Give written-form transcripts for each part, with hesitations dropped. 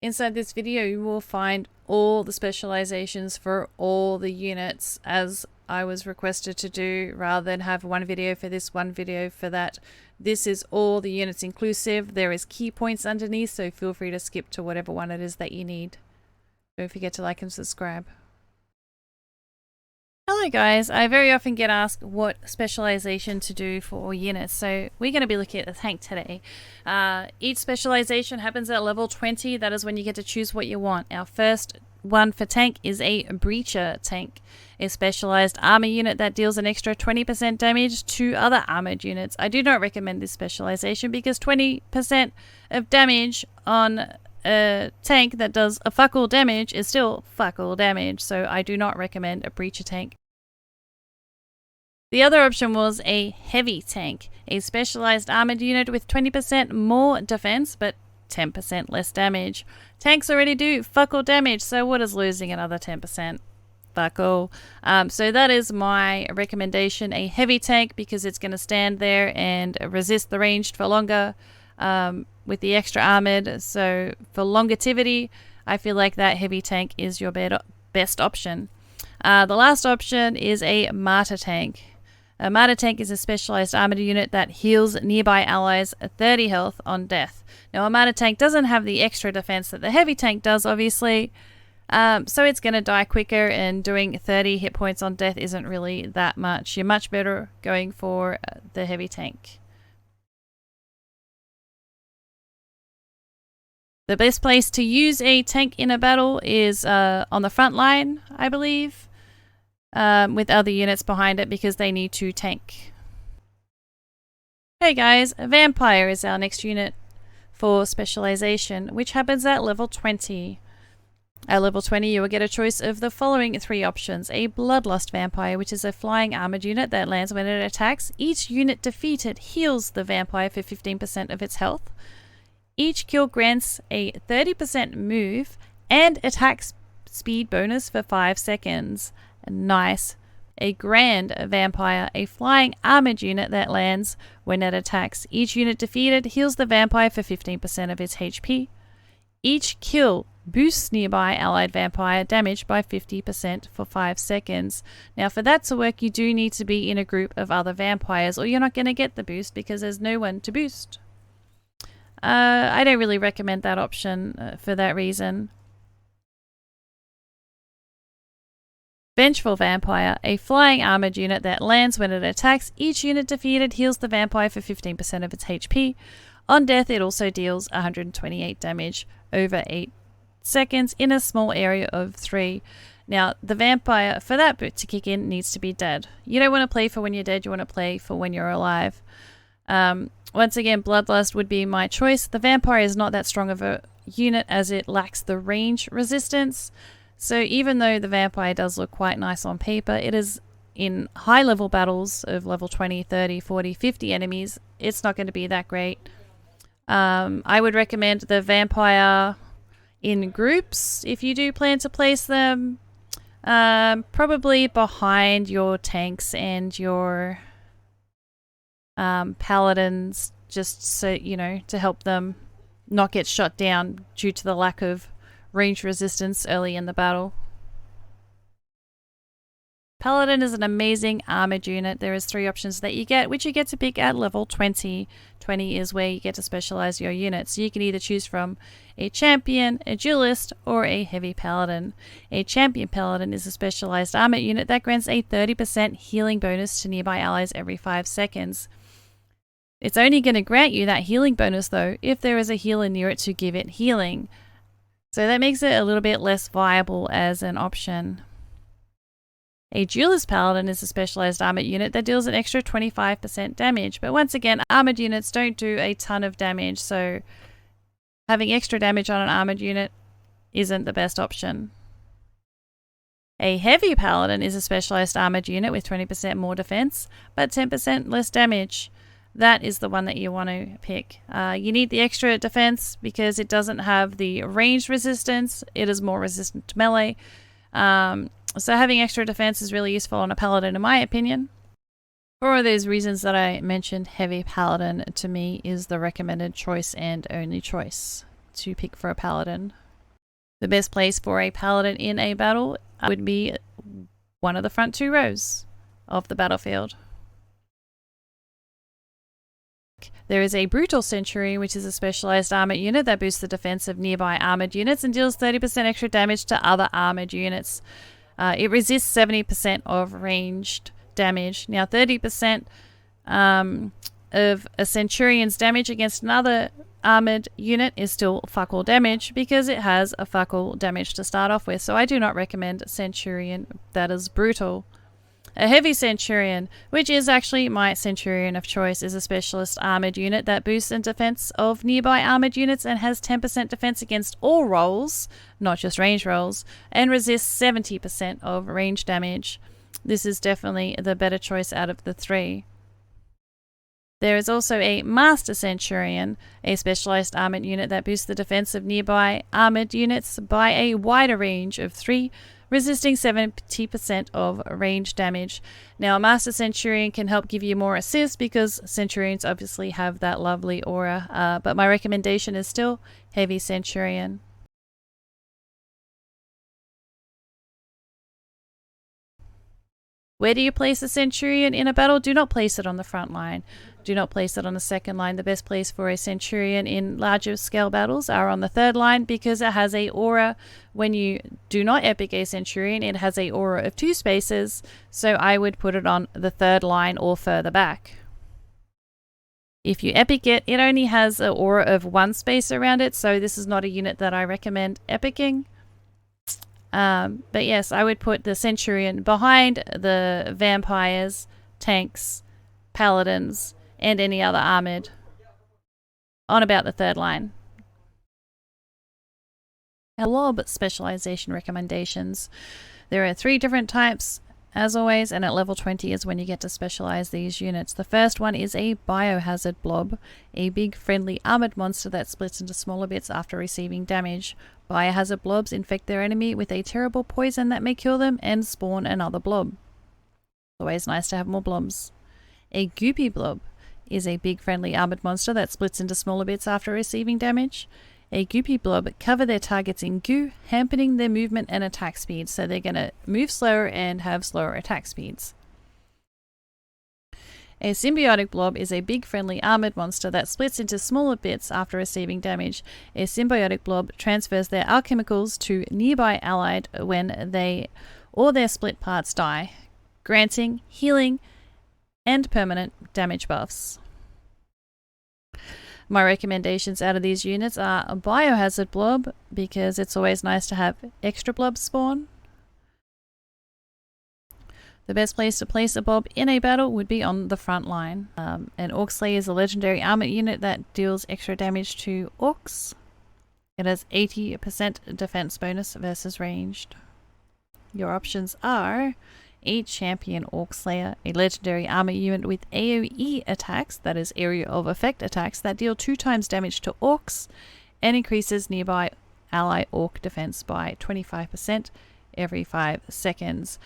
Inside this video you will find all the specializations for all the units as I was requested to do, rather than have one video for this, one video for that. This is all the units inclusive. There is key points underneath, so feel free to skip to whatever one it is that you need. Don't forget to like and subscribe. Hello guys, I very often get asked what specialization to do for units, so we're going to be looking at the tank today. Each specialization happens at level 20, that is when you get to choose what you want. Our first one for tank is a Breacher tank, a specialized armor unit that deals an extra 20% damage to other armored units. I do not recommend this specialization because 20% of damage on a tank that does a fuck all damage is still fuck all damage, so I do not recommend a Breacher tank. The other option was a heavy tank, a specialized armored unit with 20% more defense but 10% less damage. Tanks already do fuck all damage, so what is losing another 10%? Fuck all. So that is my recommendation, a heavy tank, because it's going to stand there and resist the ranged for longer with the extra armored. So for longevity, I feel like that heavy tank is your best option. The last option is a Martyr tank. A Martyr tank is a specialized armored unit that heals nearby allies 30 health on death. Now a Martyr tank doesn't have the extra defense that the heavy tank does, obviously, so it's going to die quicker, and doing 30 hit points on death isn't really that much. You're much better going for the heavy tank. The best place to use a tank in a battle is on the front line, I believe, with other units behind it, because they need to tank. Hey guys, Vampire is our next unit for specialization, which happens at level 20. At level 20 you will get a choice of the following three options. A Bloodlust Vampire, which is a flying armored unit that lands when it attacks. Each unit defeated heals the vampire for 15% of its health. Each kill grants a 30% move and attack speed bonus for 5 seconds. Nice. A Grand Vampire, a flying armored unit that lands when it attacks. Each unit defeated heals the vampire for 15% of its HP. Each kill boosts nearby allied vampire damage by 50% for 5 seconds. Now for that to work, you do need to be in a group of other vampires, or you're not going to get the boost because there's no one to boost. I don't really recommend that option for that reason. Vengeful Vampire, a flying armored unit that lands when it attacks. Each unit defeated heals the vampire for 15% of its HP. On death, it also deals 128 damage over 8 seconds in a small area of 3. Now, the vampire, for that bit to kick in, needs to be dead. You don't want to play for when you're dead, you want to play for when you're alive. Once again, Bloodlust would be my choice. The vampire is not that strong of a unit as it lacks the range resistance. So even though the vampire does look quite nice on paper, it is in high level battles of level 20, 30, 40, 50 enemies, it's not going to be that great. I would recommend the vampire in groups if you do plan to place them. Probably behind your tanks and your paladins, just so you know, to help them not get shot down due to the lack of range resistance early in the battle. Paladin is an amazing armored unit. There is 3 options that you get, which you get to pick at level 20. 20 is where you get to specialize your units. So you can either choose from a champion, a duelist, or a heavy paladin. A champion paladin is a specialized armored unit that grants a 30% healing bonus to nearby allies every 5 seconds. It's only going to grant you that healing bonus though if there is a healer near it to give it healing. So that makes it a little bit less viable as an option. A duelist paladin is a specialized armored unit that deals an extra 25% damage, but once again, armored units don't do a ton of damage, so having extra damage on an armored unit isn't the best option. A heavy paladin is a specialized armored unit with 20% more defense, but 10% less damage. That is the one that you want to pick. You need the extra defense because it doesn't have the range resistance. It is more resistant to melee. So having extra defense is really useful on a paladin in my opinion. For all those reasons that I mentioned, heavy paladin to me is the recommended choice and only choice to pick for a paladin. The best place for a Paladin in a battle would be one of the front 2 rows of the battlefield. There is a Brutal Centurion, which is a specialized armored unit that boosts the defense of nearby armored units and deals 30% extra damage to other armored units. It resists 70% of ranged damage. Now, 30% of a Centurion's damage against another armored unit is still fuck all damage because it has a fuck all damage to start off with. So I do not recommend Centurion that is brutal. A heavy Centurion, which is actually my Centurion of choice, is a specialist armored unit that boosts in defense of nearby armored units and has 10% defense against all rolls, not just range rolls, and resists 70% of range damage. This is definitely the better choice out of the 3. There is also a Master Centurion, a specialized armored unit that boosts the defense of nearby armored units by a wider range of 3, resisting 70% of range damage. Now, a Master Centurion can help give you more assist because Centurions obviously have that lovely aura, but my recommendation is still Heavy Centurion. Where do you place a Centurion in a battle? Do not place it on the front line. Do not place it on the second line. The best place for a Centurion in larger scale battles are on the third line because it has a aura. When you do not epic a Centurion, it has a aura of 2 spaces, so I would put it on the third line or further back. If you epic it, it only has an aura of 1 space around it, so this is not a unit that I recommend epicking. But yes, I would put the Centurion behind the vampires, tanks, paladins, and any other armored on about the third line. Blob specialization recommendations. There are 3 different types, as always, and at level 20 is when you get to specialize these units. The first one is a biohazard blob, a big friendly armored monster that splits into smaller bits after receiving damage. Biohazard blobs infect their enemy with a terrible poison that may kill them and spawn another blob. Always nice to have more blobs. A goopy blob is a big friendly armored monster that splits into smaller bits after receiving damage. A goopy blob cover their targets in goo, hampering their movement and attack speed, so they're going to move slower and have slower attack speeds. A symbiotic blob is a big friendly armored monster that splits into smaller bits after receiving damage. A symbiotic blob transfers their alchemicals to nearby allied when they or their split parts die, granting healing and permanent damage buffs. My recommendations out of these units are a biohazard blob because it's always nice to have extra blobs spawn. The best place to place a blob in a battle would be on the front line. An Orc Slayer is a legendary armor unit that deals extra damage to orcs. It has 80% defense bonus versus ranged. Your options are a champion Orc Slayer, a legendary armor unit with AoE attacks, that is area of effect attacks, that deal 2 times damage to orcs and increases nearby ally orc defense by 25% every 5 seconds.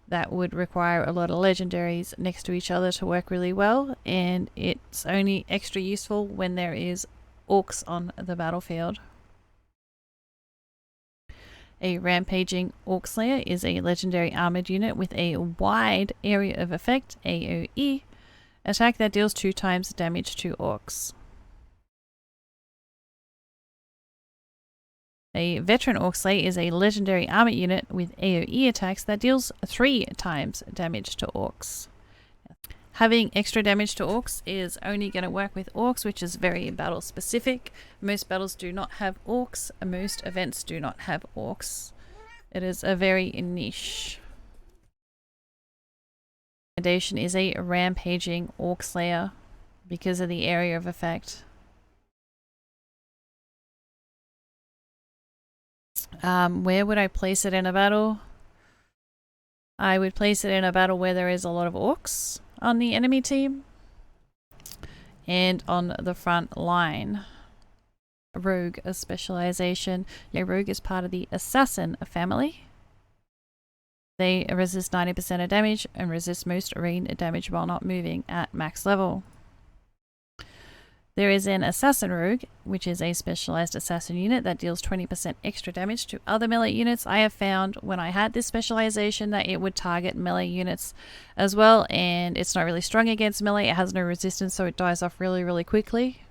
That would require a lot of legendaries next to each other to work really well, and it's only extra useful when there is orcs on the battlefield. A rampaging Orc Slayer is a legendary armored unit with a wide area of effect, AoE, attack that deals 2 times damage to orcs. A veteran Orc Slayer is a legendary armored unit with AoE attacks that deals 3 times damage to orcs. Having extra damage to orcs is only going to work with orcs, which is very battle specific. Most battles do not have orcs. Most events do not have orcs. It is a very niche. Recommendation is a rampaging Orc Slayer because of the area of effect. Where would I place it in a battle? I would place it in a battle where there is a lot of orcs on the enemy team and on the front line. Rogue, a specialization. A rogue is part of the assassin family. They resist 90% of damage and resist most rain damage while not moving at max level. There is an Assassin Rogue, which is a specialized assassin unit that deals 20% extra damage to other melee units. I have found when I had this specialization that it would target melee units as well, and it's not really strong against melee. It has no resistance, so it dies off really, really quickly.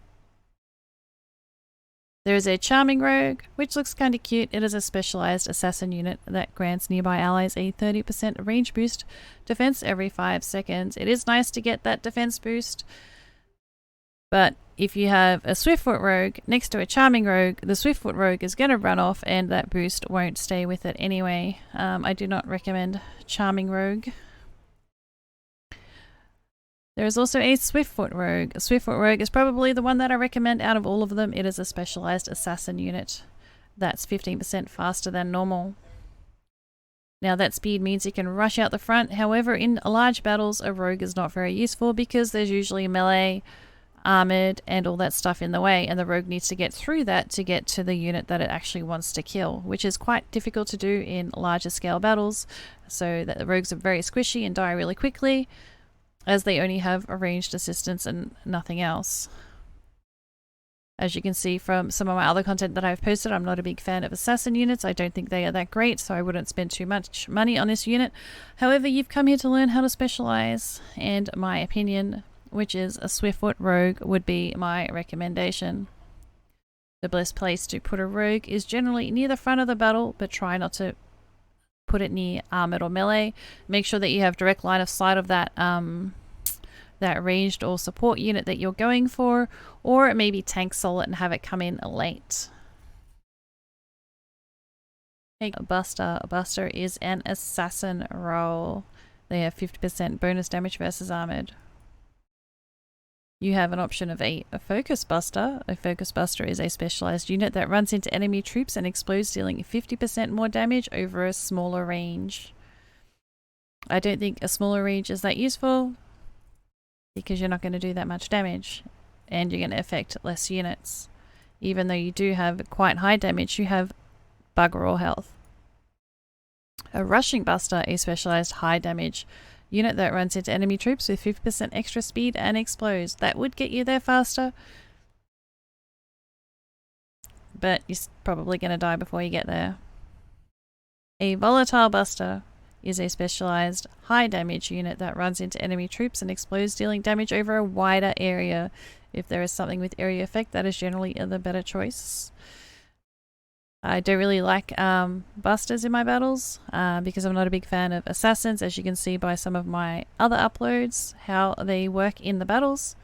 There is a Charming Rogue, which looks kind of cute. It is a specialized assassin unit that grants nearby allies a 30% range boost defense every 5 seconds. It is nice to get that defense boost, but if you have a Swiftfoot Rogue next to a Charming Rogue, the Swiftfoot Rogue is going to run off and that boost won't stay with it anyway. I do not recommend Charming Rogue. There is also a Swiftfoot Rogue. A Swiftfoot Rogue is probably the one that I recommend out of all of them. It is a specialized assassin unit that's 15% faster than normal. Now that speed means you can rush out the front. However, in large battles, a rogue is not very useful because there's usually melee, armored, and all that stuff in the way, and the rogue needs to get through that to get to the unit that it actually wants to kill, which is quite difficult to do in larger scale battles, so that the rogues are very squishy and die really quickly, as they only have a ranged assistance and nothing else. As you can see from some of my other content that I've posted, I'm not a big fan of assassin units. I don't think they are that great, so I wouldn't spend too much money on this unit. However, you've come here to learn how to specialize, and my opinion, which is a Swiftfoot Rogue, would be my recommendation. The best place to put a rogue is generally near the front of the battle, but try not to put it near armored or melee. Make sure that you have direct line of sight of that that ranged or support unit that you're going for, or maybe tank solo it and have it come in late. A Buster. A Buster is an assassin role. They have 50% bonus damage versus armored. You have an option of a Focus Buster. A Focus Buster is a specialized unit that runs into enemy troops and explodes, dealing 50% more damage over a smaller range. I don't think a smaller range is that useful because you're not going to do that much damage and you're going to affect less units. Even though you do have quite high damage, you have bugger all health. A Rushing Buster, a specialized high damage unit that runs into enemy troops with 50% extra speed and explodes. That would get you there faster, but you're probably going to die before you get there. A Volatile Buster is a specialized high damage unit that runs into enemy troops and explodes, dealing damage over a wider area. If there is something with area effect, that is generally the better choice. I don't really like busters in my battles because I'm not a big fan of assassins, as you can see by some of my other uploads, how they work in the battles.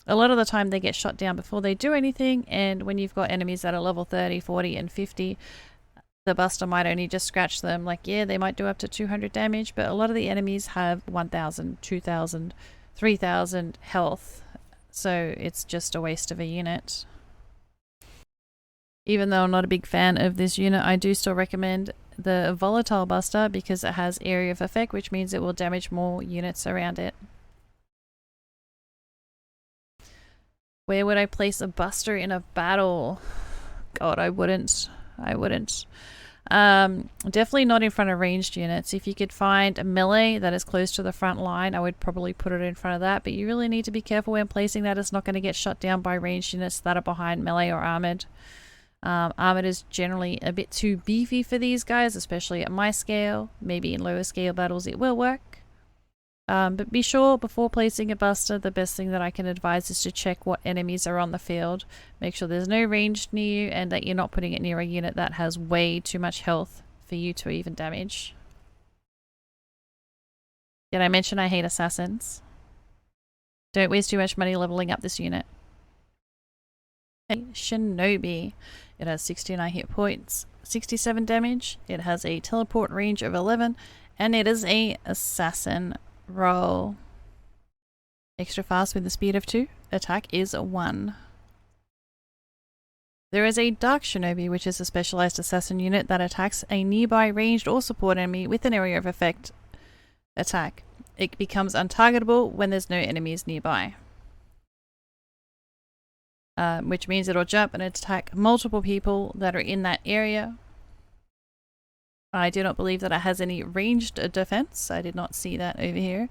A lot of the time they get shot down before they do anything, and when you've got enemies that are level 30, 40 and 50, the buster might only just scratch them. Like, yeah, they might do up to 200 damage, but a lot of the enemies have 1,000, 2,000, 3,000 health, so it's just a waste of a unit. Even though I'm not a big fan of this unit, I do still recommend the Volatile Buster because it has area of effect, which means it will damage more units around it. Where would I place a Buster in a battle? God, I wouldn't. Definitely not in front of ranged units. If you could find a melee that is close to the front line, I would probably put it in front of that, but you really need to be careful when placing that. It's not going to get shot down by ranged units that are behind melee or armored. Armored is generally a bit too beefy for these guys, especially at my scale. Maybe in lower scale battles it will work. But be sure before placing a buster, the best thing that I can advise is to check what enemies are on the field. Make sure there's no ranged near you and that you're not putting it near a unit that has way too much health for you to even damage. Did I mention I hate assassins? Don't waste too much money leveling up this unit. Shinobi. It has 69 hit points, 67 damage. It has a teleport range of 11, and it is a assassin role. Extra fast with the speed of 2. Attack is 1. There is a Dark Shinobi, which is a specialized assassin unit that attacks a nearby ranged or support enemy with an area of effect attack. It becomes untargetable when there's no enemies nearby. Which means it'll jump and attack multiple people that are in that area. I do not believe that it has any ranged defense. I did not see that over here.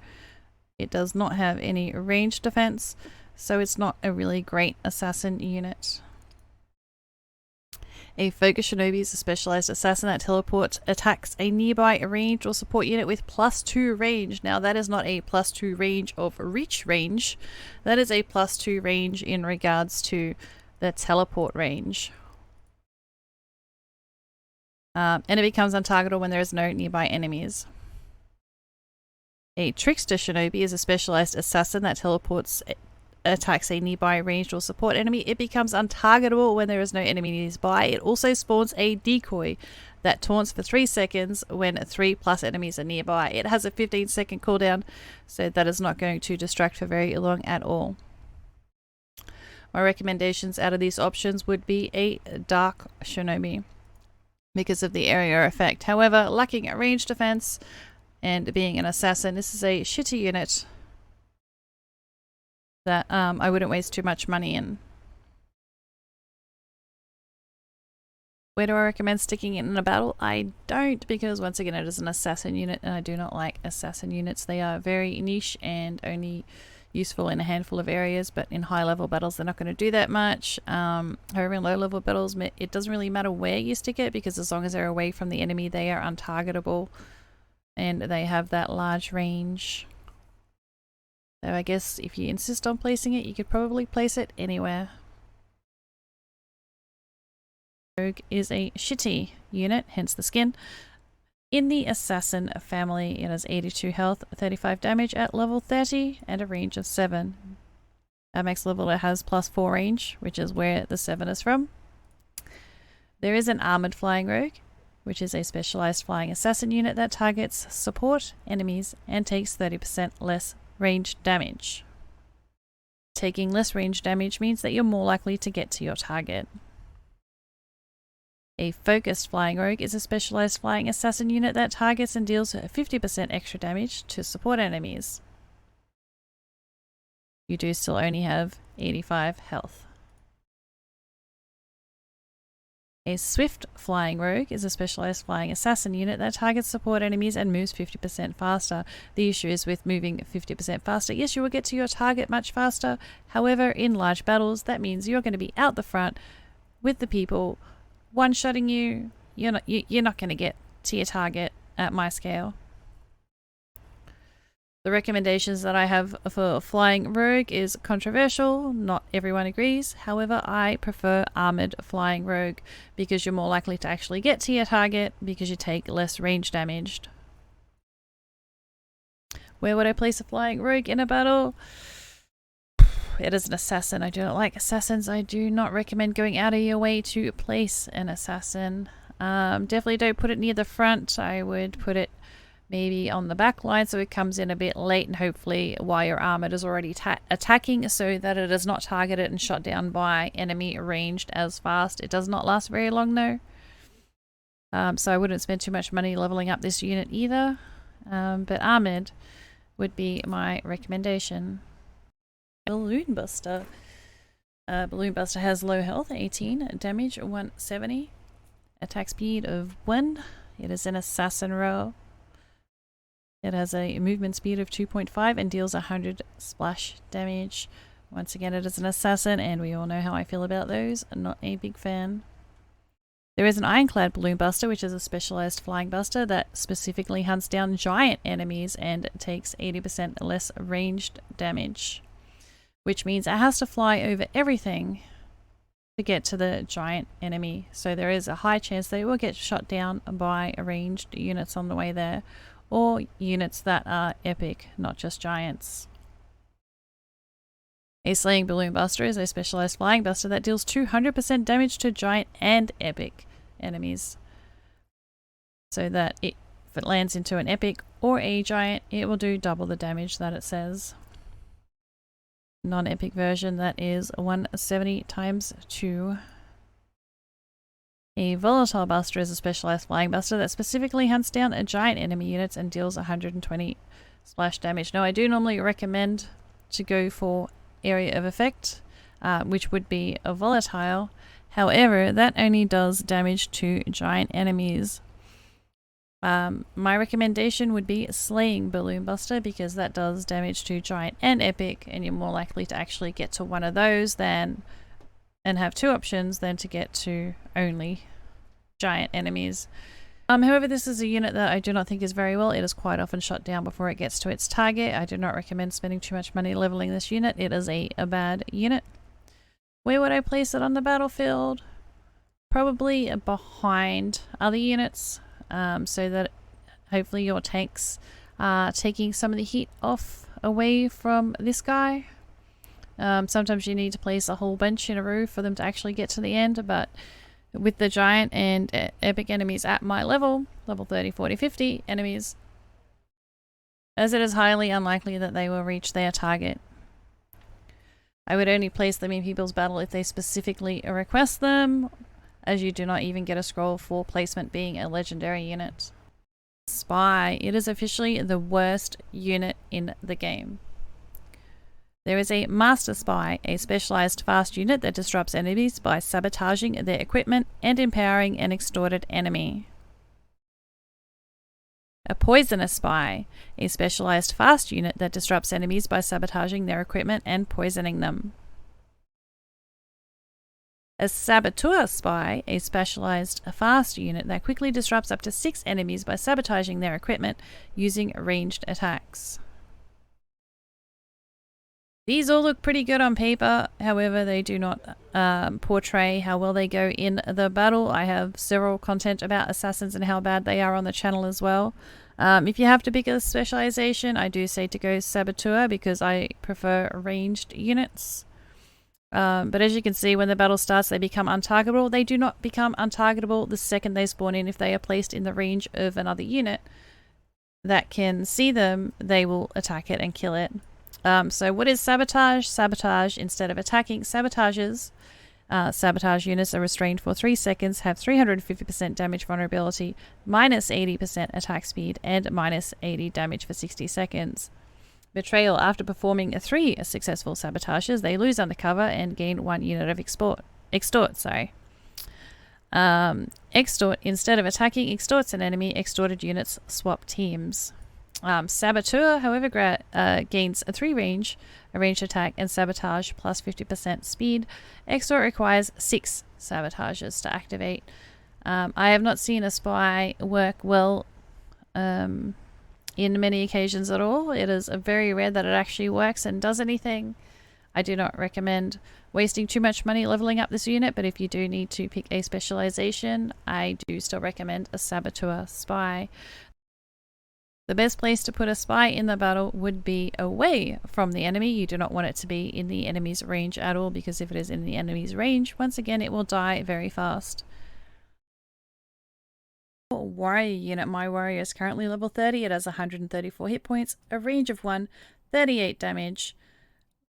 It does not have any ranged defense. so it's not a really great assassin unit. A focus shinobi is a specialized assassin that teleports, attacks a nearby ranged or support unit with +2 range. Now that is not a +2 range of reach range, that is a +2 range in regards to the teleport range. And it becomes untargetable when there is no nearby enemies. A trickster shinobi is a specialized assassin that teleports, attacks a nearby ranged or support enemy. It becomes untargetable when there is no enemy nearby. It also spawns a decoy that taunts for 3 seconds when 3+ enemies are nearby. It has a 15-second cooldown, so that is not going to distract for very long at all. My recommendations out of these options would be a dark shinobi because of the area effect. However, lacking a range defense and being an assassin, this is a shitty unit that I wouldn't waste too much money in. Where do I recommend sticking it in a battle? I don't, because once again it is an assassin unit and I do not like assassin units. They are very niche and only useful in a handful of areas, but in high level battles they're not going to do that much. However, in low level battles it doesn't really matter where you stick it, because as long as they're away from the enemy they are untargetable and they have that large range. So I guess if you insist on placing it, you could probably place it anywhere. Rogue is a shitty unit, hence the skin. In the assassin family, it has 82 health, 35 damage at level 30, and a range of 7. At max level it has +4 range, which is where the 7 is from. There is an armored flying rogue, which is a specialized flying assassin unit that targets support enemies and takes 30% less range damage. Taking less range damage means that you're more likely to get to your target. A focused flying rogue is a specialized flying assassin unit that targets and deals 50% extra damage to support enemies. You do still only have 85 health. A swift flying rogue is a specialized flying assassin unit that targets support enemies and moves 50% faster. The issue is with moving 50% faster. Yes, you will get to your target much faster. However, in large battles, that means you're going to be out the front with the people one-shotting you. You're not going to get to your target at my scale. The recommendations that I have for flying rogue is controversial. Not everyone agrees. However, I prefer armored flying rogue because you're more likely to actually get to your target because you take less range damage. Where would I place a flying rogue in a battle? It is an assassin. I do not like assassins. I do not recommend going out of your way to place an assassin. Definitely don't put it near the front. I would put it maybe on the back line so it comes in a bit late, and hopefully while your armored is already attacking, so that it is not targeted and shot down by enemy ranged as fast. It does not last very long though. So I wouldn't spend too much money leveling up this unit either. But armored would be my recommendation. Balloon Buster. Balloon Buster has low health, 18, damage 170, attack speed of 1. It is an assassin role. It has a movement speed of 2.5 and deals 100 splash damage. Once again, it is an assassin, and we all know how I feel about those. I'm not a big fan. There is an Ironclad Balloon Buster, which is a specialized flying buster that specifically hunts down giant enemies and takes 80% less ranged damage, which means it has to fly over everything to get to the giant enemy. So there is a high chance that it will get shot down by ranged units on the way there, or units that are epic, not just giants. A Slaying Balloon Buster is a specialized flying buster that deals 200% damage to giant and epic enemies. So that if it lands into an epic or a giant, it will do double the damage that it says. Non-epic version, that is 170 times 2. A Volatile Buster is a specialized flying buster that specifically hunts down giant enemy units and deals 120 splash damage. Now I do normally recommend to go for area of effect, which would be a volatile. However, that only does damage to giant enemies. My recommendation would be Slaying Balloon Buster, because that does damage to Giant and Epic, and you're more likely to actually get to one of those than and have two options than to get to only giant enemies. However, this is a unit that I do not think is very well. It is quite often shot down before it gets to its target. I do not recommend spending too much money leveling this unit. It is a bad unit. Where would I place it on the battlefield? Probably behind other units, so that hopefully your tanks are taking some of the heat away from this guy. Sometimes you need to place a whole bunch in a row for them to actually get to the end, but with the giant and epic enemies at my level 30, 40, 50 enemies, as it is highly unlikely that they will reach their target. I would only place them in people's battle if they specifically request them, as you do not even get a scroll for placement being a legendary unit. Spy. It is officially the worst unit in the game. There is a Master Spy, a specialized fast unit that disrupts enemies by sabotaging their equipment and empowering an extorted enemy. A Poisonous Spy, a specialized fast unit that disrupts enemies by sabotaging their equipment and poisoning them. A Saboteur Spy, a specialized fast unit that quickly disrupts up to 6 enemies by sabotaging their equipment using ranged attacks. These all look pretty good on paper, however they do not portray how well they go in the battle. I have several content about assassins and how bad they are on the channel as well. If you have to pick a specialization, I do say to go Saboteur, because I prefer ranged units. But as you can see, when the battle starts, they become untargetable. They do not become untargetable the second they spawn in. If they are placed in the range of another unit that can see them, they will attack it and kill it. So what is Sabotage? Sabotage, instead of attacking, sabotages. Sabotage units are restrained for 3 seconds, have 350% damage vulnerability, minus 80% attack speed, and minus 80 damage for 60 seconds. Betrayal. After performing 3 successful sabotages, they lose undercover and gain 1 unit of extort. Extort. Instead of attacking, extorts an enemy. Extorted units swap teams. Saboteur, however, gains a 3 range, a ranged attack, and sabotage plus 50% speed. Extort requires 6 sabotages to activate. I have not seen a spy work well in many occasions at all. It is very rare that it actually works and does anything. I do not recommend wasting too much money leveling up this unit, but if you do need to pick a specialization, I do still recommend a Saboteur Spy. The best place to put a spy in the battle would be away from the enemy. You do not want it to be in the enemy's range at all, because if it is in the enemy's range, once again, it will die very fast. Warrior unit. My warrior is currently level 30. It has 134 hit points, a range of 1, 38 damage,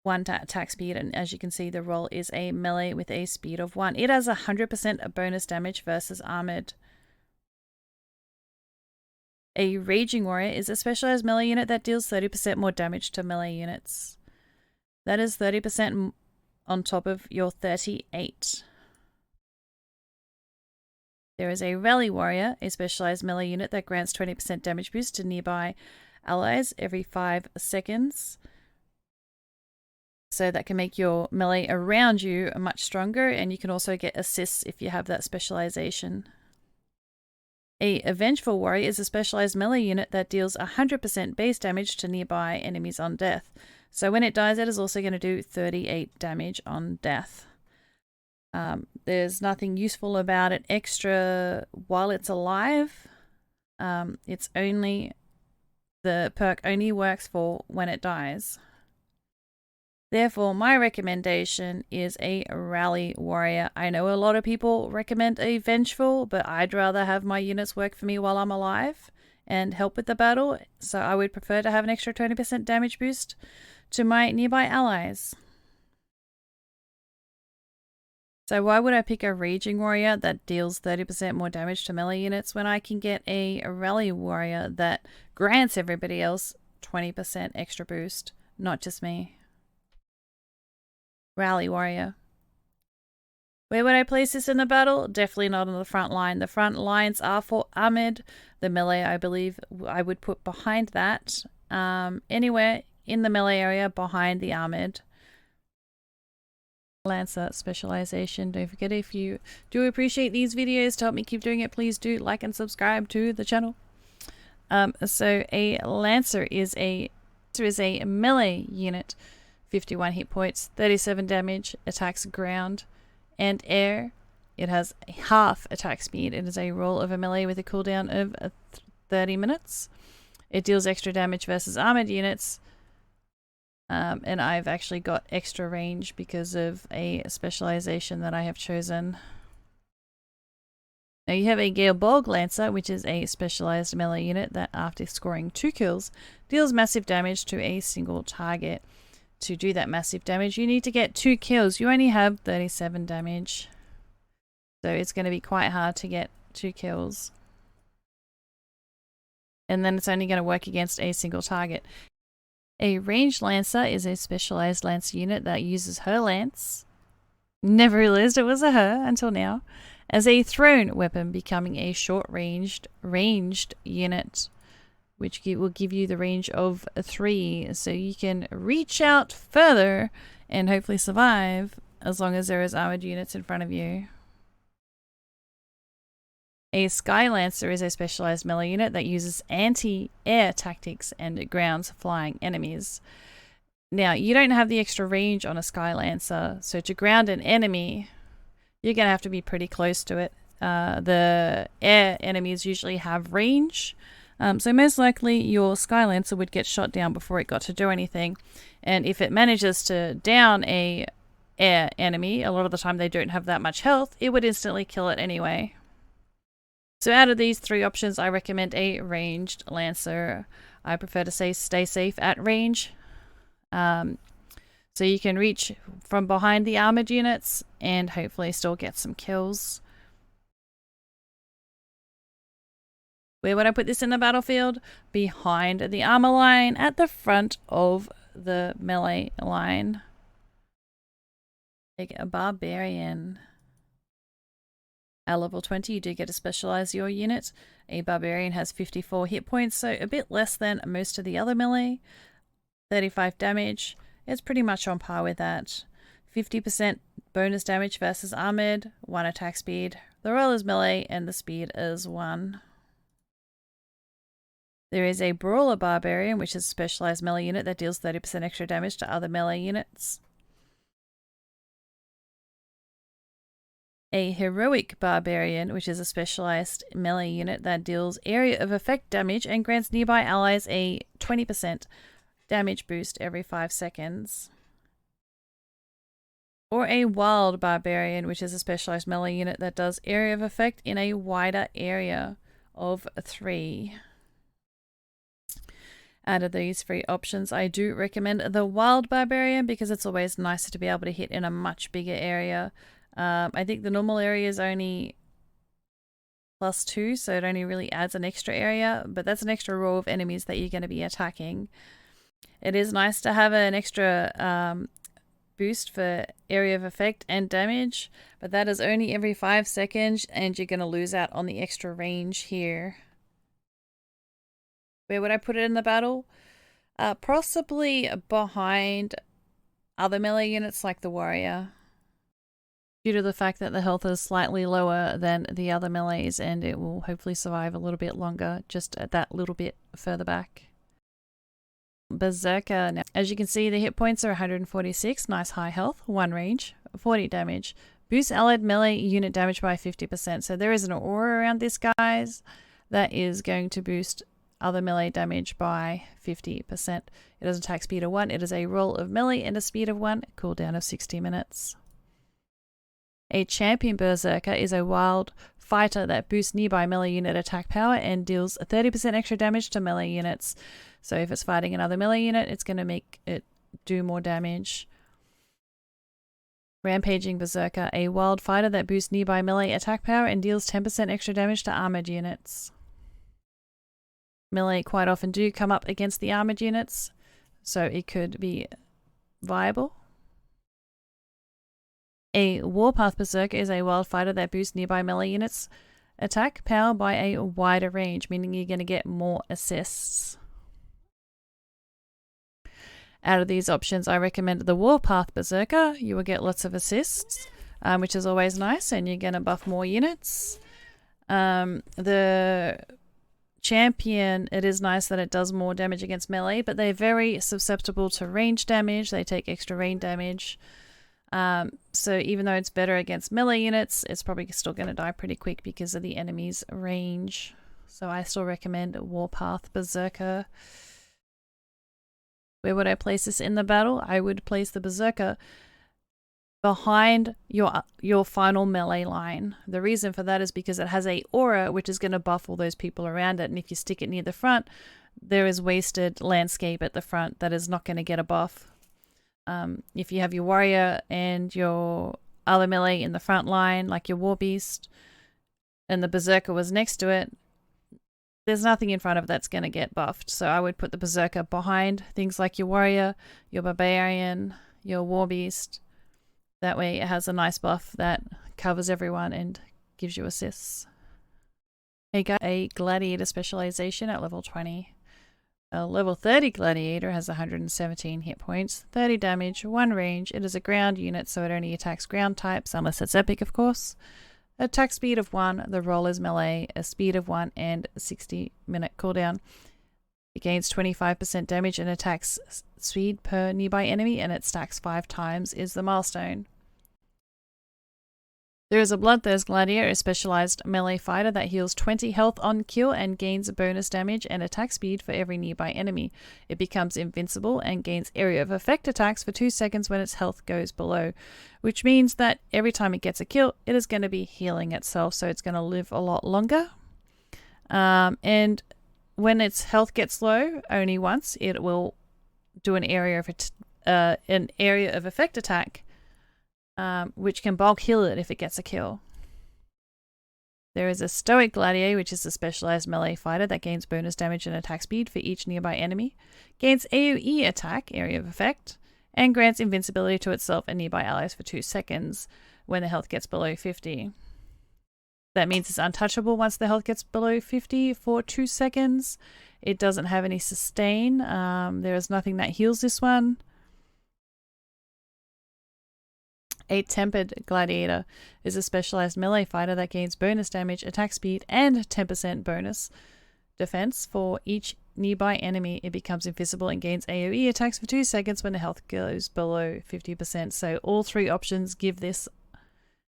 1 attack speed, and as you can see, the roll is a melee with a speed of 1. It has 100% bonus damage versus Armoured. A Raging Warrior is a specialized melee unit that deals 30% more damage to melee units. That is 30% on top of your 38. There is a Rally Warrior, a specialized melee unit that grants 20% damage boost to nearby allies every 5 seconds. So that can make your melee around you much stronger, and you can also get assists if you have that specialization. A Vengeful Warrior is a specialized melee unit that deals 100% base damage to nearby enemies on death. So when it dies, it is also going to do 38 damage on death. There's nothing useful about it extra while it's alive. It's only, the perk only works for when it dies. Therefore, my recommendation is a Rally Warrior. I know a lot of people recommend a Vengeful, but I'd rather have my units work for me while I'm alive and help with the battle, so I would prefer to have an extra 20% damage boost to my nearby allies. So why would I pick a Raging Warrior that deals 30% more damage to melee units when I can get a Rally Warrior that grants everybody else 20% extra boost, not just me? Rally Warrior. Where would I place this in the battle? Definitely not on the front line. The front lines are for Armoured. The melee, I believe, I would put behind that. Anywhere in the melee area behind the Armoured. Lancer specialization. Don't forget, if you do appreciate these videos, to help me keep doing it, please do like and subscribe to the channel. So a Lancer is a melee unit, 51 hit points, 37 damage, attacks ground and air. It has half attack speed. It is a roll of a melee with a cooldown of 30 minutes. It deals extra damage versus armored units. And I've actually got extra range because of a specialization that I have chosen. Now you have a Galeborg Lancer, which is a specialized melee unit that after scoring 2 kills, deals massive damage to a single target. To do that massive damage, you need to get 2 kills. You only have 37 damage. So it's going to be quite hard to get 2 kills. And then it's only going to work against a single target. A ranged Lancer is a specialized Lancer unit that uses her lance. Never realized it was a her until now. As a thrown weapon, becoming a short-ranged unit, which will give you the range of 3, so you can reach out further and hopefully survive as long as there is armored units in front of you. A Sky Lancer is a specialized melee unit that uses anti-air tactics and grounds flying enemies. Now, you don't have the extra range on a Sky Lancer, so to ground an enemy, you're going to have to be pretty close to it. The air enemies usually have range, so most likely your Sky Lancer would get shot down before it got to do anything. And if it manages to down a air enemy, a lot of the time they don't have that much health, it would instantly kill it anyway. So out of these 3 options, I recommend a ranged Lancer. I prefer to say stay safe at range. So you can reach from behind the armored units and hopefully still get some kills. Where would I put this in the battlefield? Behind the armor line at the front of the melee line. Take a Barbarian. At level 20, you do get to specialize your unit. A Barbarian has 54 hit points, so a bit less than most of the other melee. 35 damage. It's pretty much on par with that. 50% bonus damage versus armored, 1 attack speed. The roll is melee and the speed is 1. There is a Brawler Barbarian, which is a specialized melee unit that deals 30% extra damage to other melee units. A Heroic Barbarian, which is a specialized melee unit that deals area of effect damage and grants nearby allies a 20% damage boost every 5 seconds. Or a Wild Barbarian, which is a specialized melee unit that does area of effect in a wider area of 3. Out of these 3 options, I do recommend the Wild Barbarian because it's always nicer to be able to hit in a much bigger area. I think the normal area is only +2, so it only really adds an extra area, but that's an extra row of enemies that you're going to be attacking. It is nice to have an extra boost for area of effect and damage, but that is only every 5 seconds, and you're going to lose out on the extra range here. Where would I put it in the battle? Possibly behind other melee units like the Warrior, due to the fact that the health is slightly lower than the other melees, and it will hopefully survive a little bit longer just at that little bit further back. Berserker. Now, as you can see, the hit points are 146, nice high health, 1 range, 40 damage. Boosts allied melee unit damage by 50%. So there is an aura around this, guys, that is going to boost other melee damage by 50%. It has attack speed of 1. It is a roll of melee and a speed of 1, cooldown of 60 minutes. A Champion Berserker is a wild fighter that boosts nearby melee unit attack power and deals 30% extra damage to melee units. So if it's fighting another melee unit, it's going to make it do more damage. Rampaging Berserker, a wild fighter that boosts nearby melee attack power and deals 10% extra damage to armored units. Melee quite often do come up against the armored units, so it could be viable. A Warpath Berserker is a wild fighter that boosts nearby melee units' attack power by a wider range, meaning you're going to get more assists. Out of these options, I recommend the Warpath Berserker. You will get lots of assists, which is always nice, and you're going to buff more units. The Champion, it is nice that it does more damage against melee, but they're very susceptible to range damage. They take extra range damage. So even though it's better against melee units, it's probably still going to die pretty quick because of the enemy's range. So I still recommend Warpath Berserker. Where would I place this in the battle? I would place the Berserker behind your final melee line. The reason for that is because it has a aura which is going to buff all those people around it, and if you stick it near the front, there is wasted landscape at the front that is not going to get a buff. If you have your warrior and your other melee in the front line, like your Warbeast, and the Berserker was next to it, there's nothing in front of that's going to get buffed. So I would put the Berserker behind things like your warrior, your Barbarian, your Warbeast. That way it has a nice buff that covers everyone and gives you assists. A Gladiator specialization at level 20. A level 30 Gladiator has 117 hit points, 30 damage, 1 range. It is a ground unit, so it only attacks ground types, unless it's epic, of course. Attack speed of 1, the roll is melee, a speed of 1, and a 60-minute cooldown. It gains 25% damage and attacks speed per nearby enemy, and it stacks 5 times is the milestone. There is a Bloodthirst Gladiator, a specialized melee fighter that heals 20 health on kill and gains bonus damage and attack speed for every nearby enemy. It becomes invincible and gains area of effect attacks for 2 seconds when its health goes below, which means that every time it gets a kill, it is going to be healing itself, so it's going to live a lot longer. And when its health gets low, only once, it will do an area of effect attack, which can bulk heal it if it gets a kill. There is a Stoic Gladiator, which is a specialized melee fighter that gains bonus damage and attack speed for each nearby enemy, gains AoE attack, area of effect, and grants invincibility to itself and nearby allies for 2 seconds when the health gets below 50. That means it's untouchable once the health gets below 50 for 2 seconds. It doesn't have any sustain. There is nothing that heals this one. A Tempered Gladiator is a specialized melee fighter that gains bonus damage, attack speed, and 10% bonus defense for each nearby enemy. It becomes invisible and gains AoE attacks for 2 seconds when the health goes below 50%. So all 3 options give this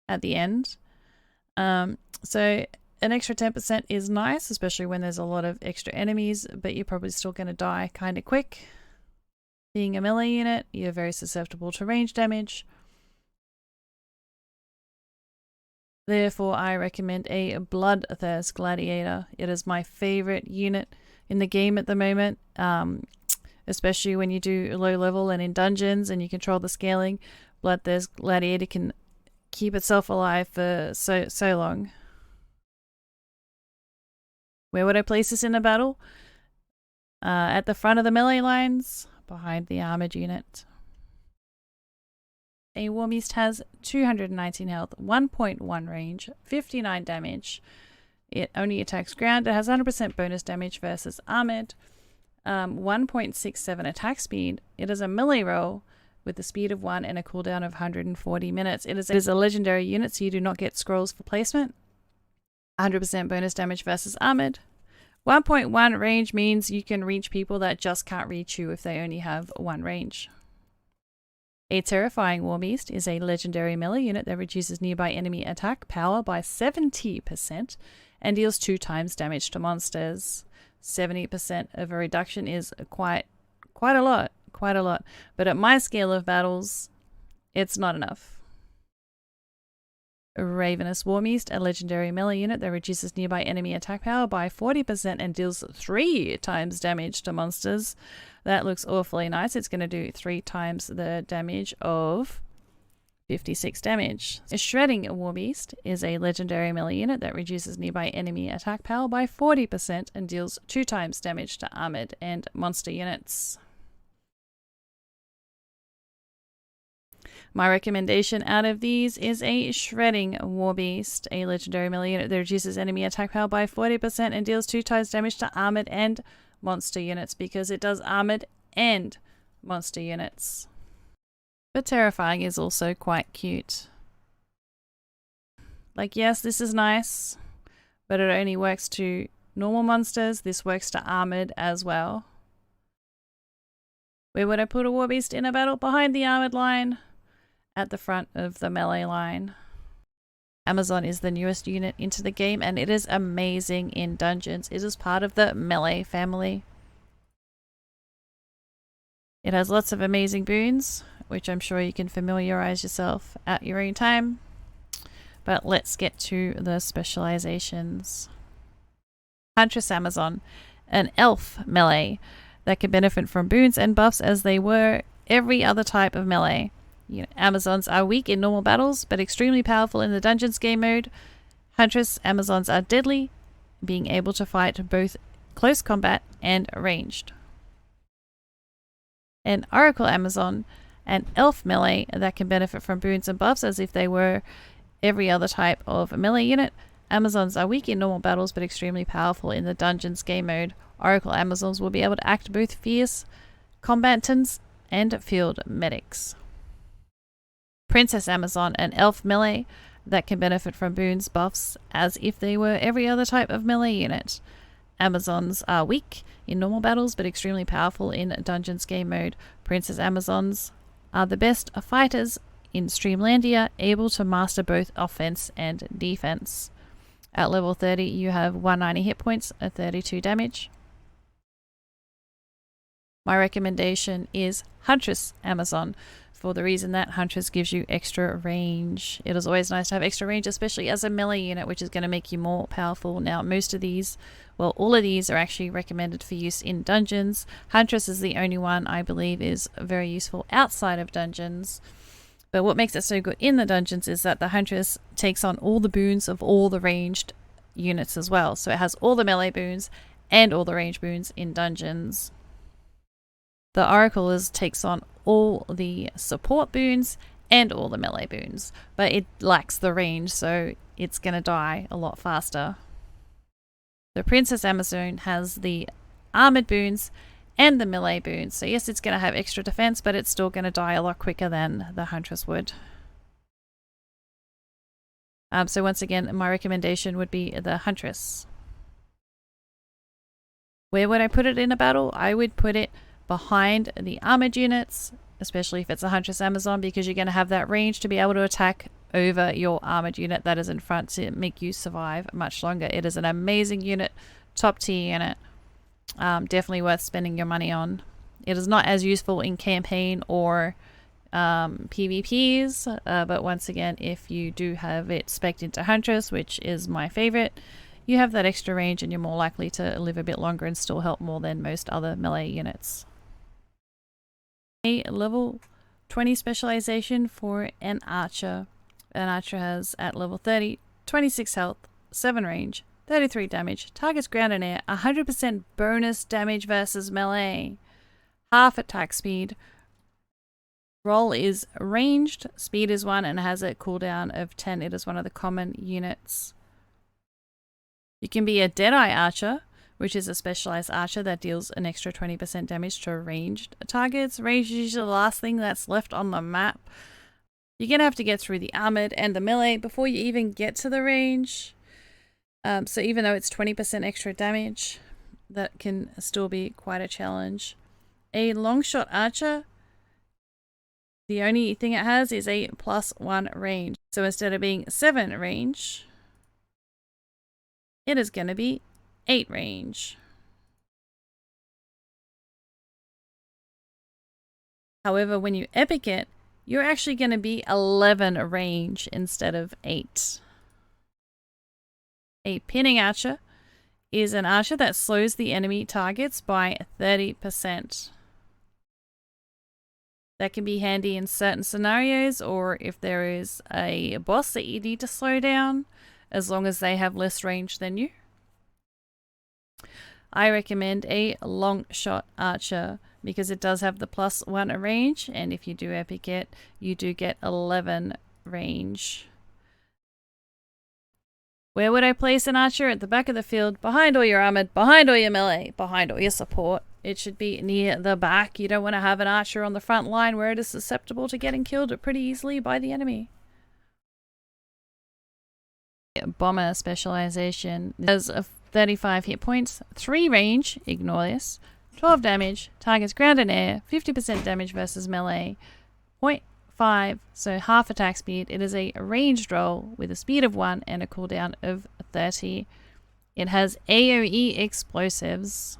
at the end. So an extra 10% is nice, especially when there's a lot of extra enemies, but you're probably still going to die kind of quick. Being a melee unit, you're very susceptible to range damage. Therefore, I recommend a Bloodthirst Gladiator. It is my favorite unit in the game at the moment, especially when you do low level and in dungeons and you control the scaling. Bloodthirst Gladiator can keep itself alive for so long. Where would I place this in a battle? At the front of the melee lines, behind the armored unit. A Warbeast has 219 health, 1.1 range, 59 damage. It only attacks ground. It has 100% bonus damage versus armored, 1.67 attack speed. It is a melee roll with a speed of 1 and a cooldown of 140 minutes. It is a legendary unit, so you do not get scrolls for placement. 100% bonus damage versus armored. 1.1 range means you can reach people that just can't reach you if they only have 1 range. A Terrifying Warbeast is a legendary melee unit that reduces nearby enemy attack power by 70% and deals 2 times damage to monsters. 70% of a reduction is quite a lot. But at my scale of battles, it's not enough. A Ravenous Warbeast, a legendary melee unit that reduces nearby enemy attack power by 40% and deals 3 times damage to monsters. That looks awfully nice. It's going to do 3 times the damage of 56 damage. A Shredding Warbeast is a legendary melee unit that reduces nearby enemy attack power by 40% and deals 2 times damage to armored and monster units. My recommendation out of these is a Shredding Warbeast, a legendary melee unit that reduces enemy attack power by 40% and deals 2 times damage to armored and monster units, because it does armored and monster units. But terrifying is also quite cute. Like, yes, this is nice, but it only works to normal monsters. This works to armored as well. Where would I put a Warbeast in a battle? Behind the armored line, at the front of the melee line. Amazon is the newest unit into the game, and it is amazing in dungeons. It is part of the melee family. It has lots of amazing boons, which I'm sure you can familiarize yourself at your own time. But let's get to the specializations. Huntress Amazon, an elf melee that can benefit from boons and buffs as they were every other type of melee. Amazons are weak in normal battles, but extremely powerful in the Dungeons game mode. Huntress Amazons are deadly, being able to fight both close combat and ranged. An Oracle Amazon, an elf melee that can benefit from boons and buffs as if they were every other type of melee unit. Amazons are weak in normal battles, but extremely powerful in the Dungeons game mode. Oracle Amazons will be able to act both fierce combatants and field medics. Princess Amazon, an elf melee that can benefit from boons buffs as if they were every other type of melee unit. Amazons are weak in normal battles, but extremely powerful in Dungeons game mode. Princess Amazons are the best fighters in Streamlandia, able to master both offense and defense. At level 30, you have 190 hit points and 32 damage. My recommendation is Huntress Amazon, for the reason that Huntress gives you extra range. It is always nice to have extra range, especially as a melee unit, which is going to make you more powerful. Now, most of these, well, all of these are actually recommended for use in dungeons. Huntress is the only one I believe is very useful outside of dungeons. But what makes it so good in the dungeons is that the Huntress takes on all the boons of all the ranged units as well. So it has all the melee boons and all the range boons in dungeons. The Oracle takes on all the support boons and all the melee boons, but it lacks the range, so it's going to die a lot faster. The Princess Amazon has the armored boons and the melee boons, so yes, it's going to have extra defense, but it's still going to die a lot quicker than the Huntress would. So once again, my recommendation would be the Huntress. Where would I put it in a battle? I would put it behind the armored units, especially if it's a Huntress Amazon, because you're going to have that range to be able to attack over your armored unit that is in front to make you survive much longer. It is an amazing unit, top tier unit. Definitely worth spending your money on. It is not as useful in campaign or PvPs, but once again, if you do have it spec'd into Huntress, which is my favorite, you have that extra range and you're more likely to live a bit longer and still help more than most other melee units. A level 20 specialization for an archer. An archer has at level 30, 26 health, 7 range, 33 damage, targets ground and air, 100% bonus damage versus melee, half attack speed. Roll is ranged, speed is 1 and has a cooldown of 10. It is one of the common units. You can be a Deadeye Archer, which is a specialized archer that deals an extra 20% damage to ranged targets. Range is usually the last thing that's left on the map. You're going to have to get through the armored and the melee before you even get to the range. So even though it's 20% extra damage, that can still be quite a challenge. A Longshot Archer, the only thing it has is a +1 range. So instead of being 7 range, it is going to be 8 range. However, when you epic it, you're actually going to be 11 range instead of 8. A Pinning Archer is an archer that slows the enemy targets by 30%. That can be handy in certain scenarios, or if there is a boss that you need to slow down, as long as they have less range than you. I recommend a Longshot Archer because it does have the +1 range, and if you do epic it, you do get 11 range. Where would I place an archer? At the back of the field, behind all your armoured, behind all your melee, behind all your support. It should be near the back. You don't want to have an archer on the front line where it is susceptible to getting killed pretty easily by the enemy. Bomber specialization. There's a 35 hit points, 3 range, ignore this, 12 damage, targets ground and air, 50% damage versus melee, 0.5, so half attack speed. It is a ranged roll with a speed of 1 and a cooldown of 30. It has AoE explosives.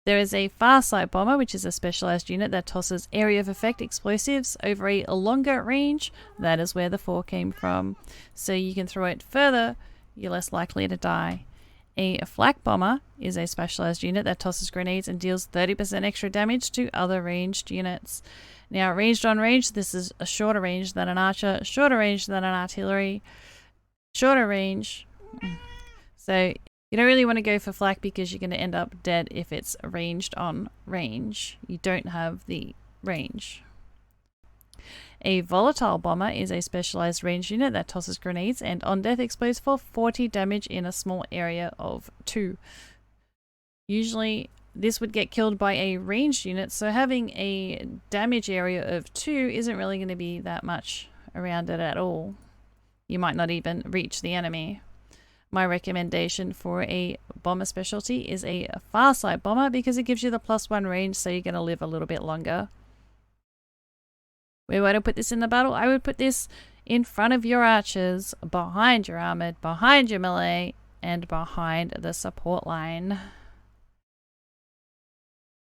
There is a Farsight Bomber, which is a specialized unit that tosses area of effect explosives over a longer range. That is where the 4 came from. So you can throw it further, you're less likely to die. A Flak Bomber is a specialized unit that tosses grenades and deals 30% extra damage to other ranged units. Now, ranged on range, this is a shorter range than an archer, shorter range than an artillery, shorter range. So you don't really want to go for flak because you're going to end up dead if it's ranged on range. You don't have the range. A Volatile Bomber is a specialized ranged unit that tosses grenades and on death explodes for 40 damage in a small area of 2. Usually this would get killed by a ranged unit, so having a damage area of 2 isn't really going to be that much around it at all. You might not even reach the enemy. My recommendation for a bomber specialty is a Farsight Bomber because it gives you the +1 range, so you're going to live a little bit longer. Where would I put this in the battle? I would put this in front of your archers, behind your armoured, behind your melee, and behind the support line.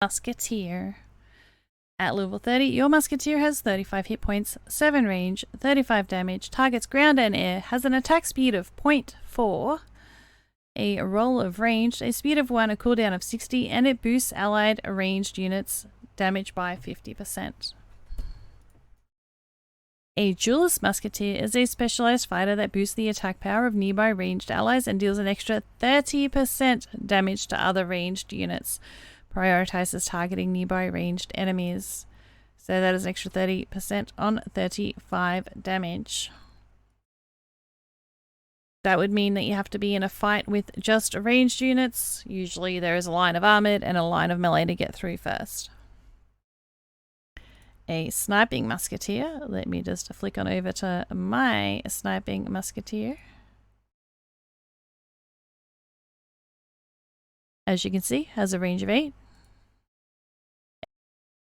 Musketeer. At level 30, your Musketeer has 35 hit points, 7 range, 35 damage, targets ground and air, has an attack speed of 0.4, a roll of range, a speed of 1, a cooldown of 60, and it boosts allied ranged units damage by 50%. A Duelist Musketeer is a specialized fighter that boosts the attack power of nearby ranged allies and deals an extra 30% damage to other ranged units. Prioritizes targeting nearby ranged enemies. So that is an extra 30% on 35 damage. That would mean that you have to be in a fight with just ranged units. Usually there is a line of armoured and a line of melee to get through first. A Sniping Musketeer. Let me just flick on over to my Sniping Musketeer. As you can see, has a range of 8.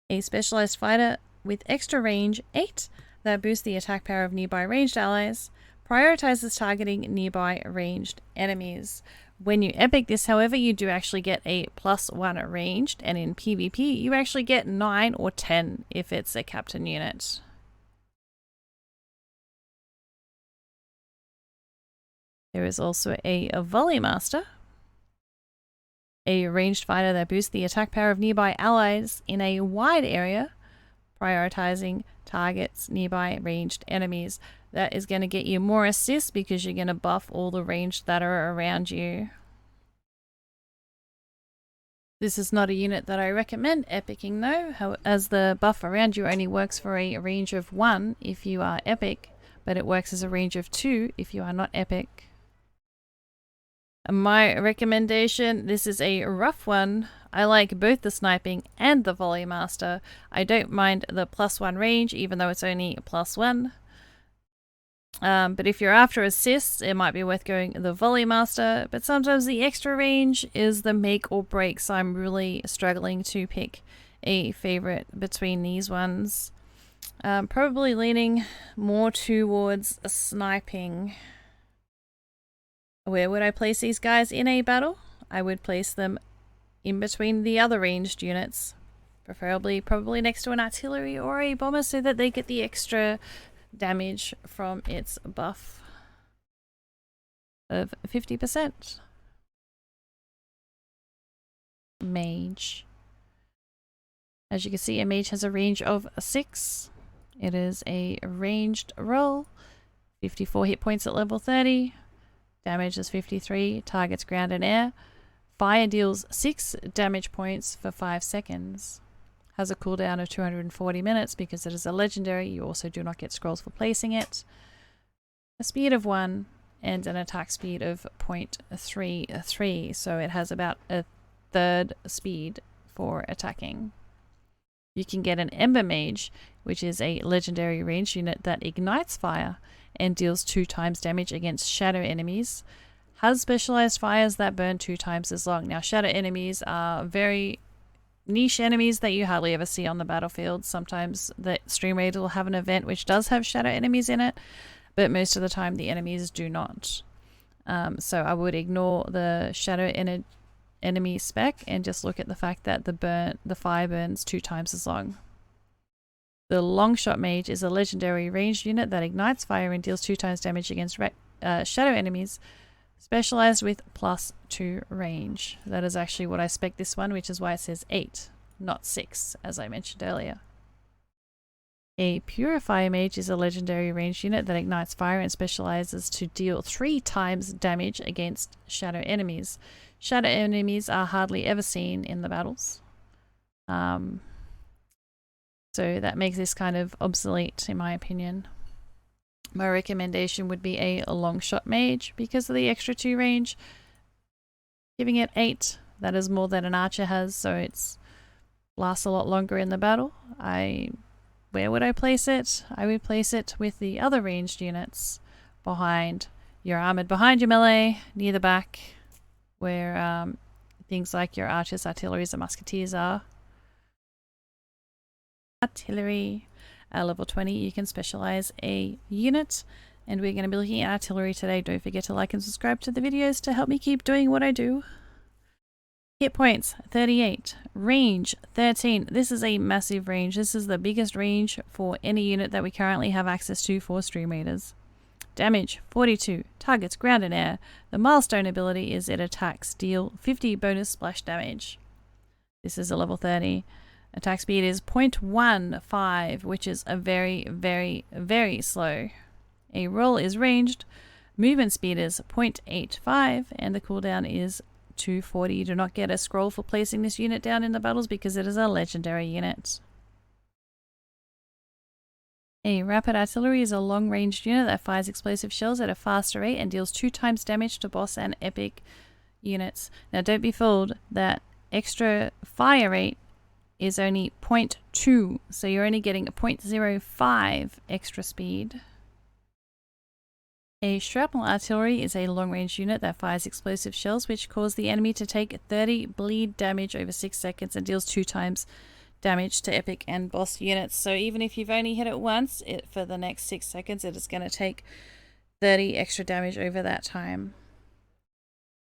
A specialized fighter with extra range 8 that boosts the attack power of nearby ranged allies. Prioritizes targeting nearby ranged enemies. When you epic this, however, you do actually get a +1 ranged, and in PvP you actually get 9 or 10 if it's a captain unit. There is also a Volley Master. A ranged fighter that boosts the attack power of nearby allies in a wide area, prioritizing targets nearby ranged enemies. That is going to get you more assists because you're going to buff all the ranged that are around you. This is not a unit that I recommend epicking though, as the buff around you only works for a range of 1 if you are epic, but it works as a range of 2 if you are not epic. My recommendation, this is a rough one. I like both the Sniping and the Volley Master. I don't mind the +1 range, even though it's only +1. But if you're after assists, it might be worth going the Volley Master. But sometimes the extra range is the make or break, so I'm really struggling to pick a favorite between these ones. Probably leaning more towards Sniping. Where would I place these guys in a battle? I would place them in between the other ranged units. Preferably probably next to an artillery or a bomber so that they get the extra damage from its buff of 50%. Mage. As you can see, a mage has a range of 6. It is a ranged roll. 54 hit points at level 30. Damage is 53, targets ground and air. Fire deals 6 damage points for 5 seconds. Has a cooldown of 240 minutes because it is a legendary. You also do not get scrolls for placing it. A speed of 1 and an attack speed of 0.33. So it has about a third speed for attacking. You can get an Ember Mage, which is a legendary ranged unit that ignites fire and deals 2 times damage against shadow enemies. Has specialized fires that burn 2 times as long. Now, shadow enemies are very niche enemies that you hardly ever see on the battlefield. Sometimes the Stream Raider will have an event which does have shadow enemies in it, but most of the time the enemies do not. So I would ignore the shadow enemy spec and just look at the fact that the fire burns 2 times as long. The Longshot Mage is a legendary ranged unit that ignites fire and deals 2 times damage against shadow enemies, specialized with +2 range. That is actually what I spec this one, which is why it says 8, not 6, as I mentioned earlier. A Purifier Mage is a legendary ranged unit that ignites fire and specializes to deal 3 times damage against shadow enemies. Shadow enemies are hardly ever seen in the battles. So that makes this kind of obsolete in my opinion. My recommendation would be a Longshot Mage because of the extra 2 range. Giving it 8, that is more than an archer has, so it lasts a lot longer in the battle. Where would I place it? I would place it with the other ranged units behind your armored, behind your melee, near the back, where things like your archers, artilleries, and musketeers are. Artillery. At level 20, you can specialize a unit, and we're going to be looking at artillery today. Don't forget to like and subscribe to the videos to help me keep doing what I do. Hit points, 38. Range, 13. This is a massive range. This is the biggest range for any unit that we currently have access to for Stream Raiders. Damage, 42. Targets ground and air. The milestone ability is it attacks, deal 50 bonus splash damage. This is a level 30. Attack speed is 0.15, which is a very, very, very slow. A roll is ranged. Movement speed is 0.85, and the cooldown is 240. You do not get a scroll for placing this unit down in the battles because it is a legendary unit. A Rapid Artillery is a long-ranged unit that fires explosive shells at a faster rate and deals 2 times damage to boss and epic units. Now don't be fooled, that extra fire rate is only 0.2, so you're only getting a 0.05 extra speed. A Shrapnel Artillery is a long-range unit that fires explosive shells which cause the enemy to take 30 bleed damage over 6 seconds and deals 2 times damage to epic and boss units. So even if you've only hit it once, for the next 6 seconds it is going to take 30 extra damage over that time.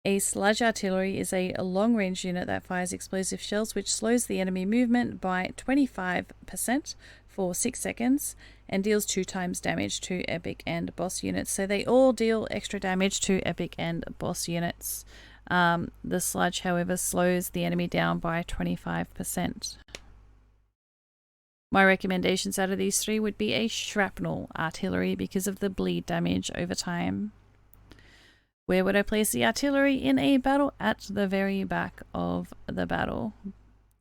A Sludge Artillery is a long-range unit that fires explosive shells which slows the enemy movement by 25% for 6 seconds and deals 2 times damage to epic and boss units. So they all deal extra damage to epic and boss units. The Sludge, however, slows the enemy down by 25%. My recommendations out of these 3 would be a Shrapnel Artillery because of the bleed damage over time. Where would I place the artillery in a battle? At the very back of the battle.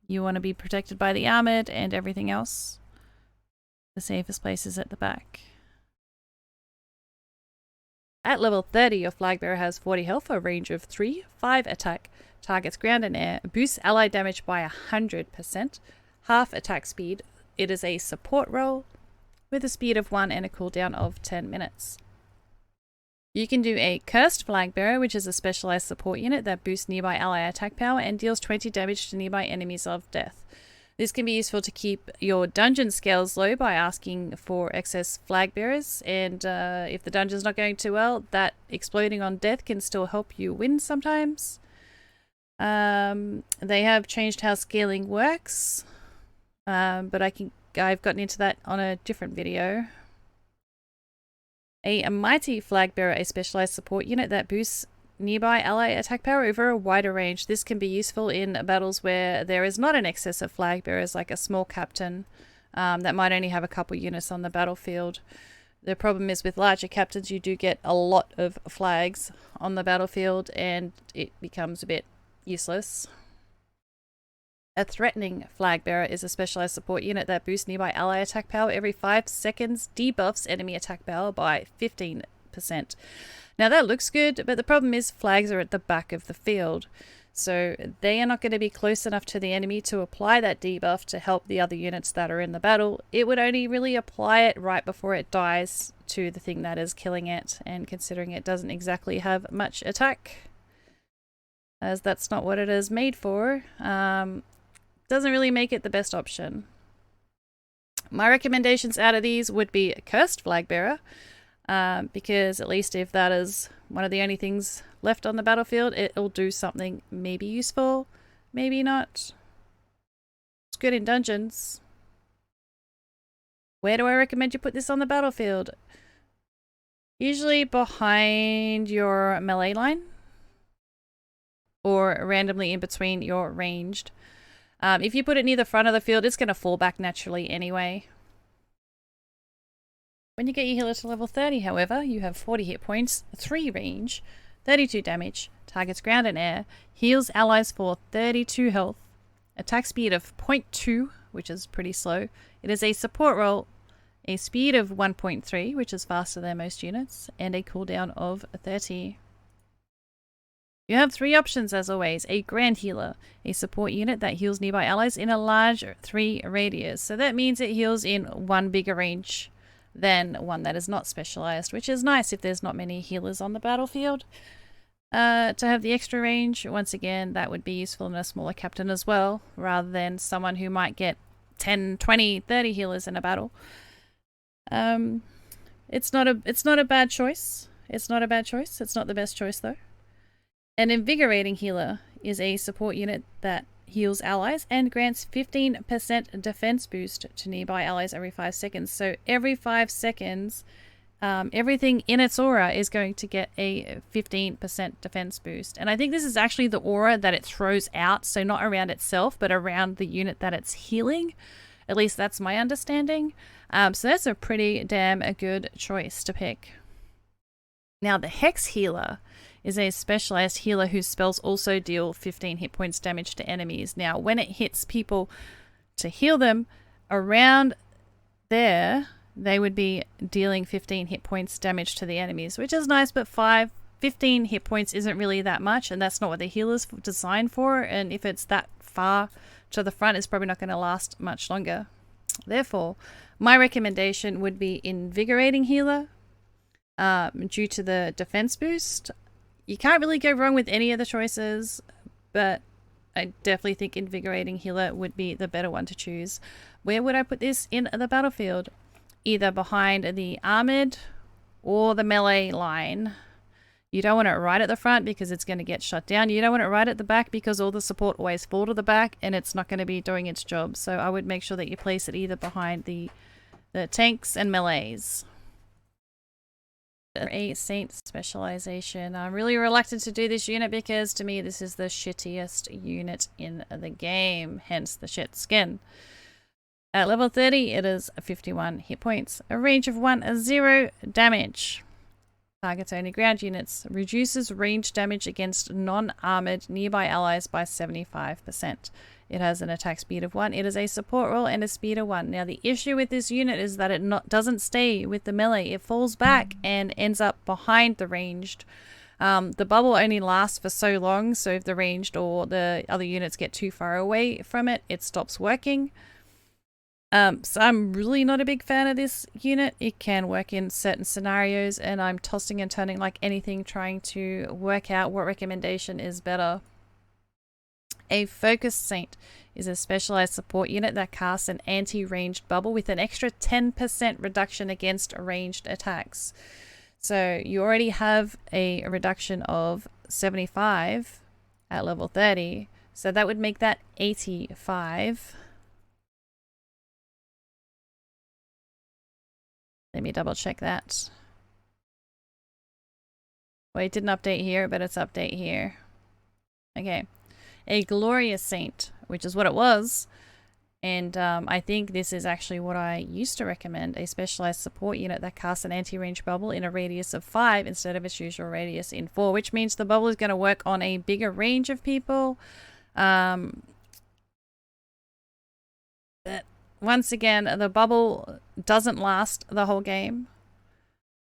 You want to be protected by the armored and everything else. The safest place is at the back. At level 30, your flag bearer has 40 health, a range of 3, 5 attack, targets ground and air, boosts ally damage by 100%, half attack speed. It is a support role with a speed of 1 and a cooldown of 10 minutes. You can do a Cursed Flag Bearer, which is a specialized support unit that boosts nearby ally attack power and deals 20 damage to nearby enemies of death. This can be useful to keep your dungeon scales low by asking for excess flag bearers, and if the dungeon's not going too well, that exploding on death can still help you win sometimes. They have changed how scaling works, but I've gotten into that on a different video. A Mighty Flag Bearer, a specialized support unit that boosts nearby ally attack power over a wider range. This can be useful in battles where there is not an excess of flag bearers, like a small captain that might only have a couple units on the battlefield. The problem is with larger captains, you do get a lot of flags on the battlefield and it becomes a bit, Useless. A threatening flag bearer is a specialized support unit that boosts nearby ally attack power every 5 seconds, debuffs enemy attack power by 15%. Now that looks good, but the problem is flags are at the back of the field. So they are not going to be close enough to the enemy to apply that debuff to help the other units that are in the battle. It would only really apply it right before it dies to the thing that is killing it, and considering it doesn't exactly have much attack, as that's not what it is made for, doesn't really make it the best option. My recommendations out of these would be a Cursed Flag Bearer, because at least if that is one of the only things left on the battlefield, it'll do something maybe useful, maybe not. It's good in dungeons. Where do I recommend you put this on the battlefield? Usually behind your melee line, or randomly in between your ranged. If you put it near the front of the field, it's going to fall back naturally anyway. When you get your healer to level 30, however, you have 40 hit points, 3 range, 32 damage, targets ground and air, heals allies for 32 health, attack speed of 0.2, which is pretty slow. It is a support role, a speed of 1.3, which is faster than most units, and a cooldown of 30. You have 3 options as always. A Grand Healer, a support unit that heals nearby allies in a large 3 radius. So that means it heals in 1 bigger range than one that is not specialized, which is nice if there's not many healers on the battlefield. To have the extra range, once again, that would be useful in a smaller captain as well, rather than someone who might get 10, 20, 30 healers in a battle. It's not a bad choice. It's not a bad choice. It's not the best choice though. An Invigorating Healer is a support unit that heals allies and grants 15% defense boost to nearby allies every 5 seconds. So every 5 seconds, everything in its aura is going to get a 15% defense boost. And I think this is actually the aura that it throws out, so not around itself, but around the unit that it's healing. At least that's my understanding. So that's a pretty damn a good choice to pick. Now the Hex Healer is a specialized healer whose spells also deal 15 hit points damage to enemies. Now when it hits people to heal them around there, they would be dealing 15 hit points damage to the enemies, which is nice, but 15 hit points isn't really that much, and that's not what the healer's designed for, and if it's that far to the front, it's probably not going to last much longer. Therefore, my recommendation would be Invigorating Healer, due to the defense boost. You can't really go wrong with any of the choices, but I definitely think Invigorating Healer would be the better one to choose. Where would I put this in the battlefield? Either behind the Armoured or the melee line. You don't want it right at the front because it's going to get shut down. You don't want it right at the back because all the support always fall to the back and it's not going to be doing its job. So I would make sure that you place it either behind the tanks and melees. A Saint Specialization. I'm really reluctant to do this unit because to me this is the shittiest unit in the game, hence the shit skin. At level 30 it is 51 hit points, a range of 0 damage. Targets only ground units, reduces range damage against non-armored nearby allies by 75%. It has an attack speed of 1. It is a support role and a speed of 1. Now the issue with this unit is that it doesn't stay with the melee. It falls back and ends up behind the ranged. The bubble only lasts for so long, so if the ranged or the other units get too far away from it, it stops working. So I'm really not a big fan of this unit. It can work in certain scenarios, and I'm tossing and turning like anything trying to work out what recommendation is better. A Focused Saint is a specialized support unit that casts an anti-ranged bubble with an extra 10% reduction against ranged attacks. So you already have a reduction of 75 at level 30, so that would make that 85. Let me double check that. Well, it didn't update here, but it's update here. Okay. A Glorious Saint, which is what it was, And I think this is actually what I used to recommend, a specialized support unit that casts an anti-range bubble in a radius of 5 instead of its usual radius in 4, which means the bubble is going to work on a bigger range of people. But once again, the bubble doesn't last the whole game.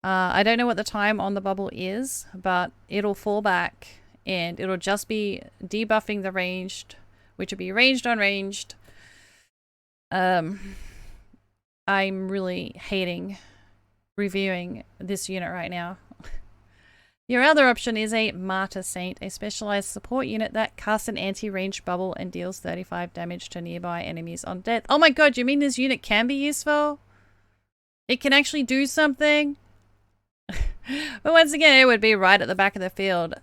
I don't know what the time on the bubble is, but it'll fall back and it'll just be debuffing the ranged, which would be ranged on ranged. I'm really hating reviewing this unit right now. Your other option is a Martyr Saint, a specialized support unit that casts an anti-ranged bubble and deals 35 damage to nearby enemies on death. Oh my god, you mean this unit can be useful? It can actually do something? But once again, it would be right at the back of the field.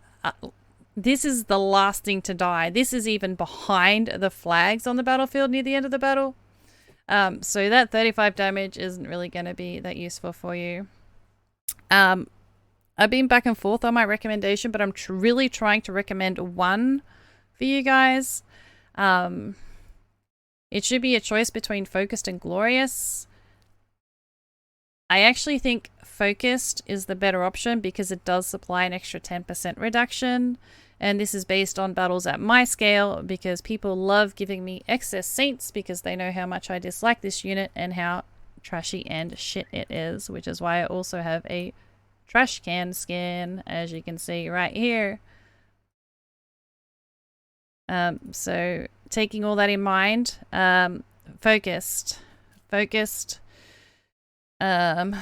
This is the last thing to die. This is even behind the flags on the battlefield near the end of the battle. So that 35 damage isn't really going to be that useful for you. I've been back and forth on my recommendation, but I'm really trying to recommend one for you guys. It should be a choice between Focused and Glorious. I actually think Focused is the better option because it does supply an extra 10% reduction. And this is based on battles at my scale because people love giving me excess saints because they know how much I dislike this unit and how trashy and shit it is, which is why I also have a trash can skin, as you can see right here. So taking all that in mind, Focused. Well,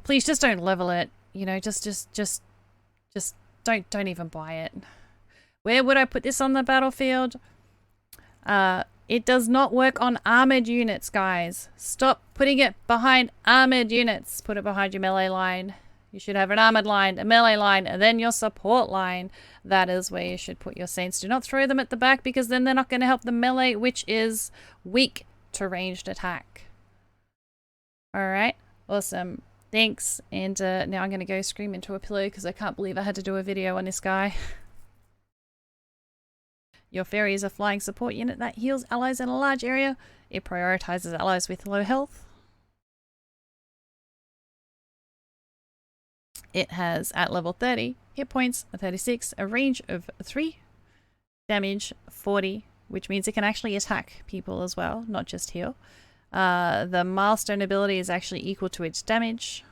please just don't level it. You know, just don't even buy it. Where would I put this on the battlefield? It does not work on armored units, guys. Stop putting it behind armored units. Put it behind your melee line. You should have an armored line, a melee line, and then your support line. That is where you should put your saints. Do not throw them at the back because then they're not going to help the melee, which is weak to ranged attack. Alright, awesome. Thanks, and now I'm going to go scream into a pillow because I can't believe I had to do a video on this guy. Your fairy is a flying support unit that heals allies in a large area. It prioritizes allies with low health. It has, at level 30, hit points 36, a range of 3, damage 40, which means it can actually attack people as well, not just heal. The milestone ability is actually equal to its damage.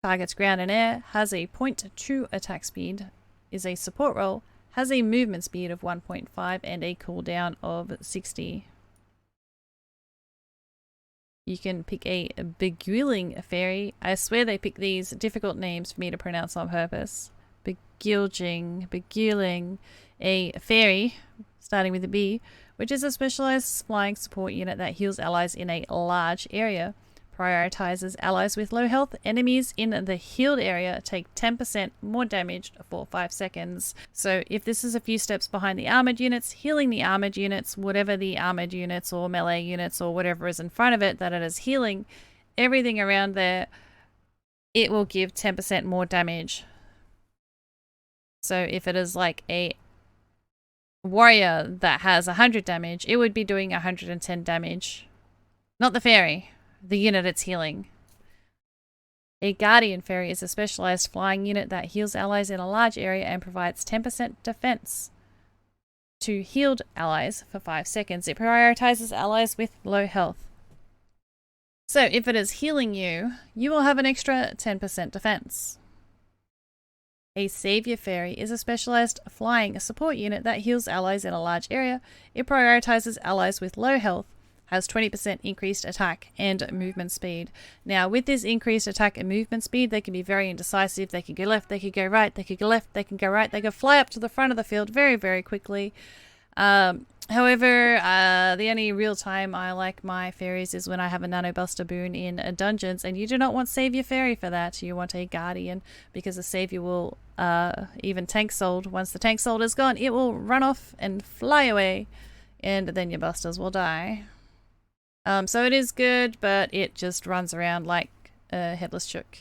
Targets ground and air, has a 0.2 attack speed, is a support role, has a movement speed of 1.5 and a cooldown of 60. You can pick a Beguiling fairy. I swear they pick these difficult names for me to pronounce on purpose. Beguiling, a fairy, starting with a B, which is a specialized flying support unit that heals allies in a large area. Prioritizes allies with low health. Enemies in the healed area take 10% more damage for 5 seconds. So if this is a few steps behind the armored units, healing the armored units, whatever the armored units or melee units or whatever is in front of it that it is healing, everything around there, it will give 10% more damage. So if it is like a warrior that has 100 damage, it would be doing 110 damage. Not the fairy. The unit it's healing. A Guardian Fairy is a specialized flying unit that heals allies in a large area and provides 10% defense to healed allies for 5 seconds. It prioritizes allies with low health. So if it is healing you, you will have an extra 10% defense. A Savior Fairy is a specialized flying support unit that heals allies in a large area. It prioritizes allies with low health, has 20% increased attack and movement speed. Now, with this increased attack and movement speed, they can be very indecisive. They can go left, they can go right, they can go left, they can go right. They can fly up to the front of the field very, very quickly. However, the only real time I like my fairies is when I have a Nanobuster boon in dungeons, and you do not want Savior Fairy for that. You want a Guardian, because the Savior will even tank sold. Once the tank sold is gone, it will run off and fly away, and then your busters will die. So it is good, but it just runs around like a headless chook.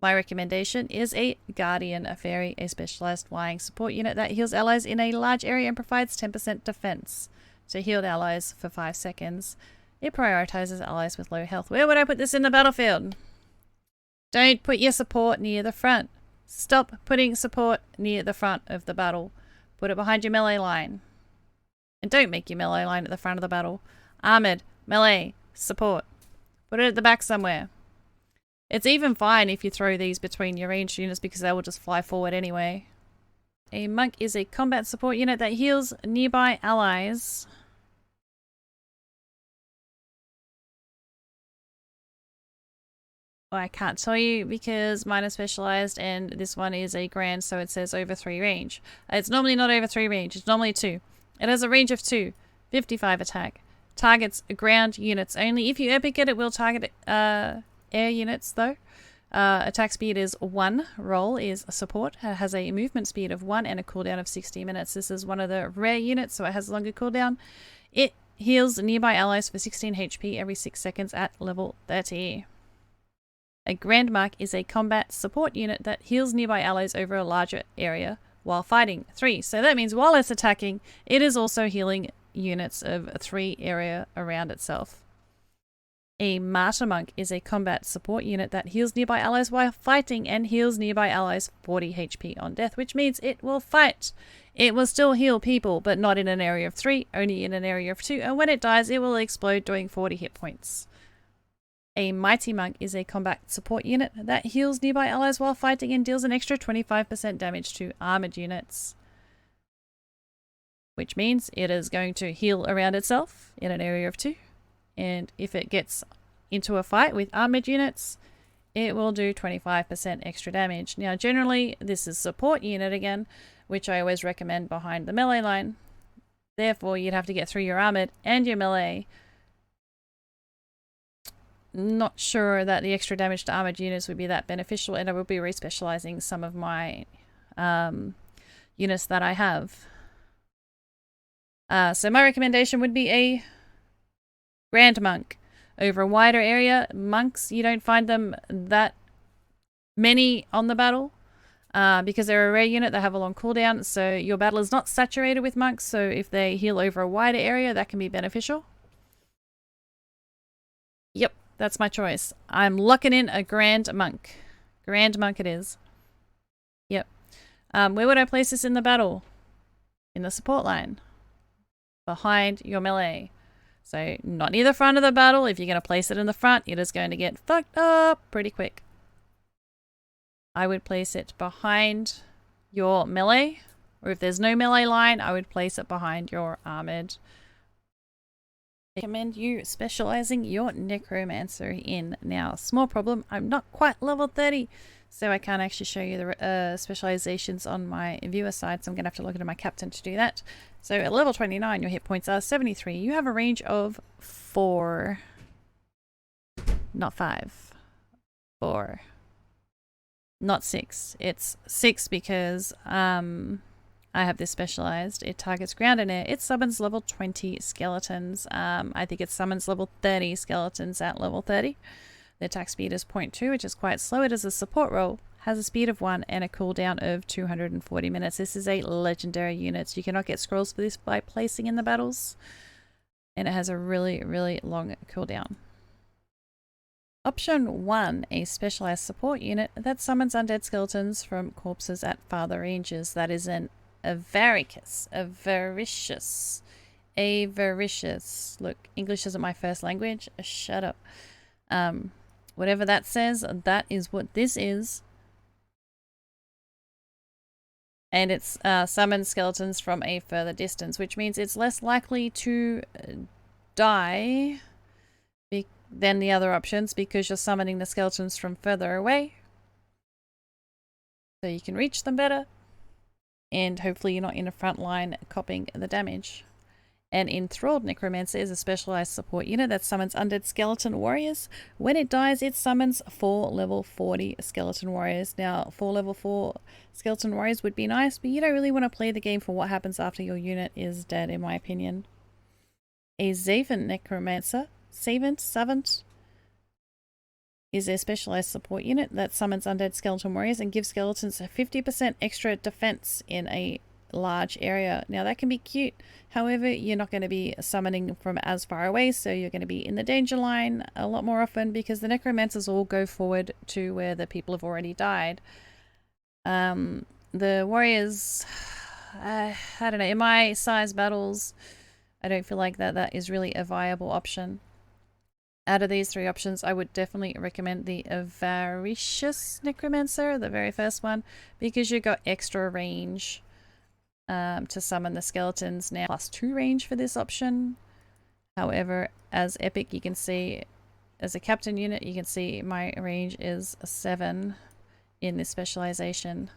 My recommendation is a Guardian, a fairy, a specialized flying support unit that heals allies in a large area and provides 10% defense to heal allies for 5 seconds. It prioritizes allies with low health. Where would I put this in the battlefield? Don't put your support near the front. Stop putting support near the front of the battle. Put it behind your melee line. And don't make your melee line at the front of the battle. Armoured, melee, support. Put it at the back somewhere. It's even fine if you throw these between your ranged units because they will just fly forward anyway. A monk is a combat support unit that heals nearby allies. I can't tell you because mine is specialized and this one is a grand, so it says over 3 range. It's normally not over 3 range, it's normally 2. It has a range of 2, 55 attack. Targets ground units only. If you epic it, it will target air units though. Attack speed is 1, roll is support. It has a movement speed of 1 and a cooldown of 60 minutes. This is one of the rare units, so it has a longer cooldown. It heals nearby allies for 16 HP every 6 seconds at level 30. A Grand Mark is a combat support unit that heals nearby allies over a larger area while fighting. 3. So that means while it's attacking, it is also healing units of 3 area around itself. A Martyr Monk is a combat support unit that heals nearby allies while fighting and heals nearby allies 40 HP on death, which means it will fight. It will still heal people, but not in an area of 3, only in an area of 2, and when it dies, it will explode doing 40 hit points. A Mighty Monk is a combat support unit that heals nearby allies while fighting and deals an extra 25% damage to armored units. Which means it is going to heal around itself in an area of 2. And if it gets into a fight with armored units, it will do 25% extra damage. Now generally this is support unit again, which I always recommend behind the melee line. Therefore you'd have to get through your armored and your melee. Not sure that the extra damage to armored units would be that beneficial, and I will be respecializing some of my units that I have. So my recommendation would be a Grand Monk. Over a wider area, monks, you don't find them that many on the battle because they're a rare unit that have a long cooldown, so your battle is not saturated with monks, so if they heal over a wider area, that can be beneficial. Yep. That's my choice. I'm locking in a Grand Monk. Grand Monk it is. Yep. Where would I place this in the battle? In the support line. Behind your melee. So not near the front of the battle. If you're going to place it in the front, it is going to get fucked up pretty quick. I would place it behind your melee. Or if there's no melee line, I would place it behind your armored. Recommend you specializing your Necromancer in. Now, small problem, I'm not quite level 30, so I can't actually show you the specializations on my viewer side, so I'm going to have to log into my captain to do that. So at level 29, your hit points are 73. You have a range of 4, not 5, 4, not 6. It's 6 because I have this specialized. It targets ground and air. It summons level 20 skeletons. I think it summons level 30 skeletons at level 30. The attack speed is 0.2, which is quite slow. It is a support role, has a speed of 1 and a cooldown of 240 minutes. This is a legendary unit. So you cannot get scrolls for this by placing in the battles. And it has a really, really long cooldown. Option 1, a specialized support unit that summons undead skeletons from corpses at farther ranges. That is an Avaricus. Avaricious. Look, English isn't my first language. Shut up. Whatever that says, that is what this is. And it's summons skeletons from a further distance, which means it's less likely to die than the other options because you're summoning the skeletons from further away. So you can reach them better. And hopefully you're not in the front line copying the damage. An Enthralled Necromancer is a specialized support unit that summons undead skeleton warriors. When it dies, it summons 4 level 40 skeleton warriors. Now, 4 level 4 skeleton warriors would be nice, but you don't really want to play the game for what happens after your unit is dead, in my opinion. A Savant Necromancer. Savant is a specialized support unit that summons undead skeleton warriors and gives skeletons a 50% extra defense in a large area. Now that can be cute. However, you're not going to be summoning from as far away, so you're going to be in the danger line a lot more often because the Necromancers all go forward to where the people have already died. The warriors, I don't know, in my size battles, I don't feel like that is really a viable option. Out of these three options, I would definitely recommend the Avaricious Necromancer, the very first one, because you got extra range to summon the skeletons. Now, +2 range for this option. However, as Epic, you can see, as a captain unit, you can see my range is 7 in this specialization.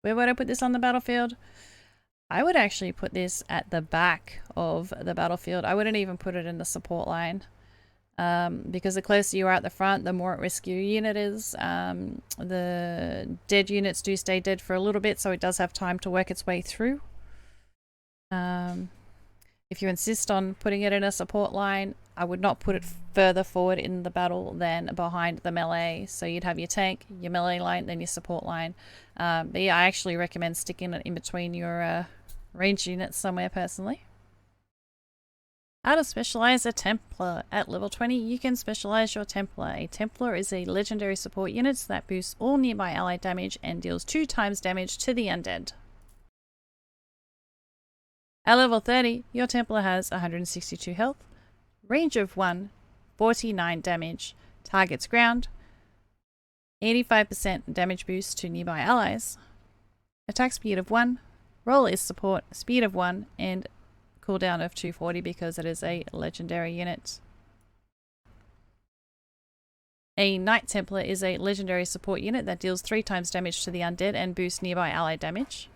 Where would I put this on the battlefield? I would actually put this at the back of the battlefield. I wouldn't even put it in the support line. Because the closer you are at the front, the more at risk your unit is. The dead units do stay dead for a little bit, so it does have time to work its way through. If you insist on putting it in a support line, I would not put it further forward in the battle than behind the melee. So you'd have your tank, your melee line, then your support line. But yeah, I actually recommend sticking it in between your ranged units somewhere personally. How to specialize a Templar. At level 20, you can specialize your Templar. A Templar is a legendary support unit that boosts all nearby allied damage and deals 2 times damage to the undead. At level 30, your Templar has 162 health, range of 1, 49 damage, targets ground, 85% damage boost to nearby allies, attack speed of 1, roll is support, speed of 1, and cooldown of 240 because it is a legendary unit. A Knight Templar is a legendary support unit that deals 3 times damage to the undead and boosts nearby allied damage.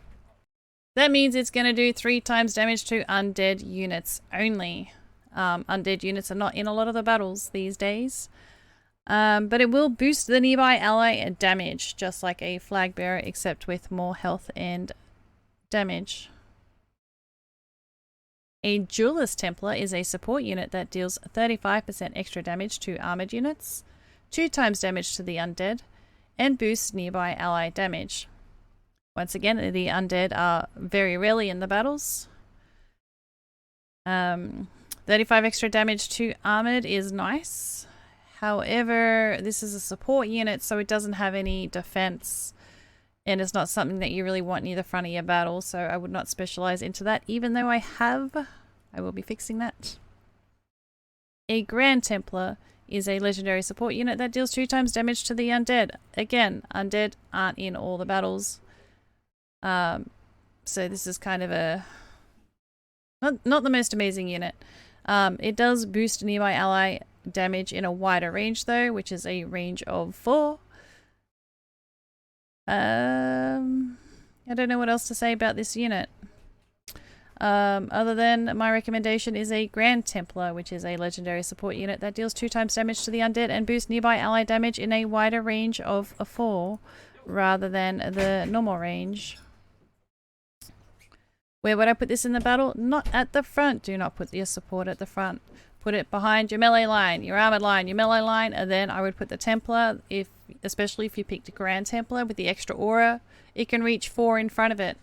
That means it's going to do 3 times damage to undead units only. Undead units are not in a lot of the battles these days. But it will boost the nearby ally damage, just like a flag bearer, except with more health and damage. A Duelist Templar is a support unit that deals 35% extra damage to armoured units, 2 times damage to the undead, and boosts nearby ally damage. Once again, the undead are very rarely in the battles. 35 extra damage to armoured is nice. However, this is a support unit, so it doesn't have any defense. And it's not something that you really want near the front of your battle, so I would not specialize into that, even though I have. I will be fixing that. A Grand Templar is a legendary support unit that deals 2 times damage to the undead. Again, undead aren't in all the battles. So this is kind of a... Not the most amazing unit. It does boost nearby ally damage in a wider range though, which is a range of 4. I don't know what else to say about this unit. Other than my recommendation is a Grand Templar, which is a legendary support unit that deals 2 times damage to the undead and boosts nearby ally damage in a wider range of 4 rather than the normal range. Where would I put this in the battle? Not at the front. Do not put your support at the front. Put it behind your melee line, your armored line, your melee line, and then I would put the Templar, especially if you picked a Grand Templar with the extra aura, it can reach 4 in front of it.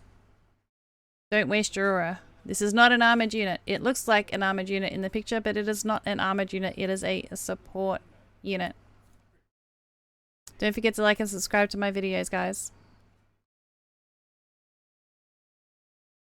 Don't waste your aura. This is not an armored unit. It looks like an armored unit in the picture, but it is not an armored unit. It is a support unit. Don't forget to like and subscribe to my videos, guys.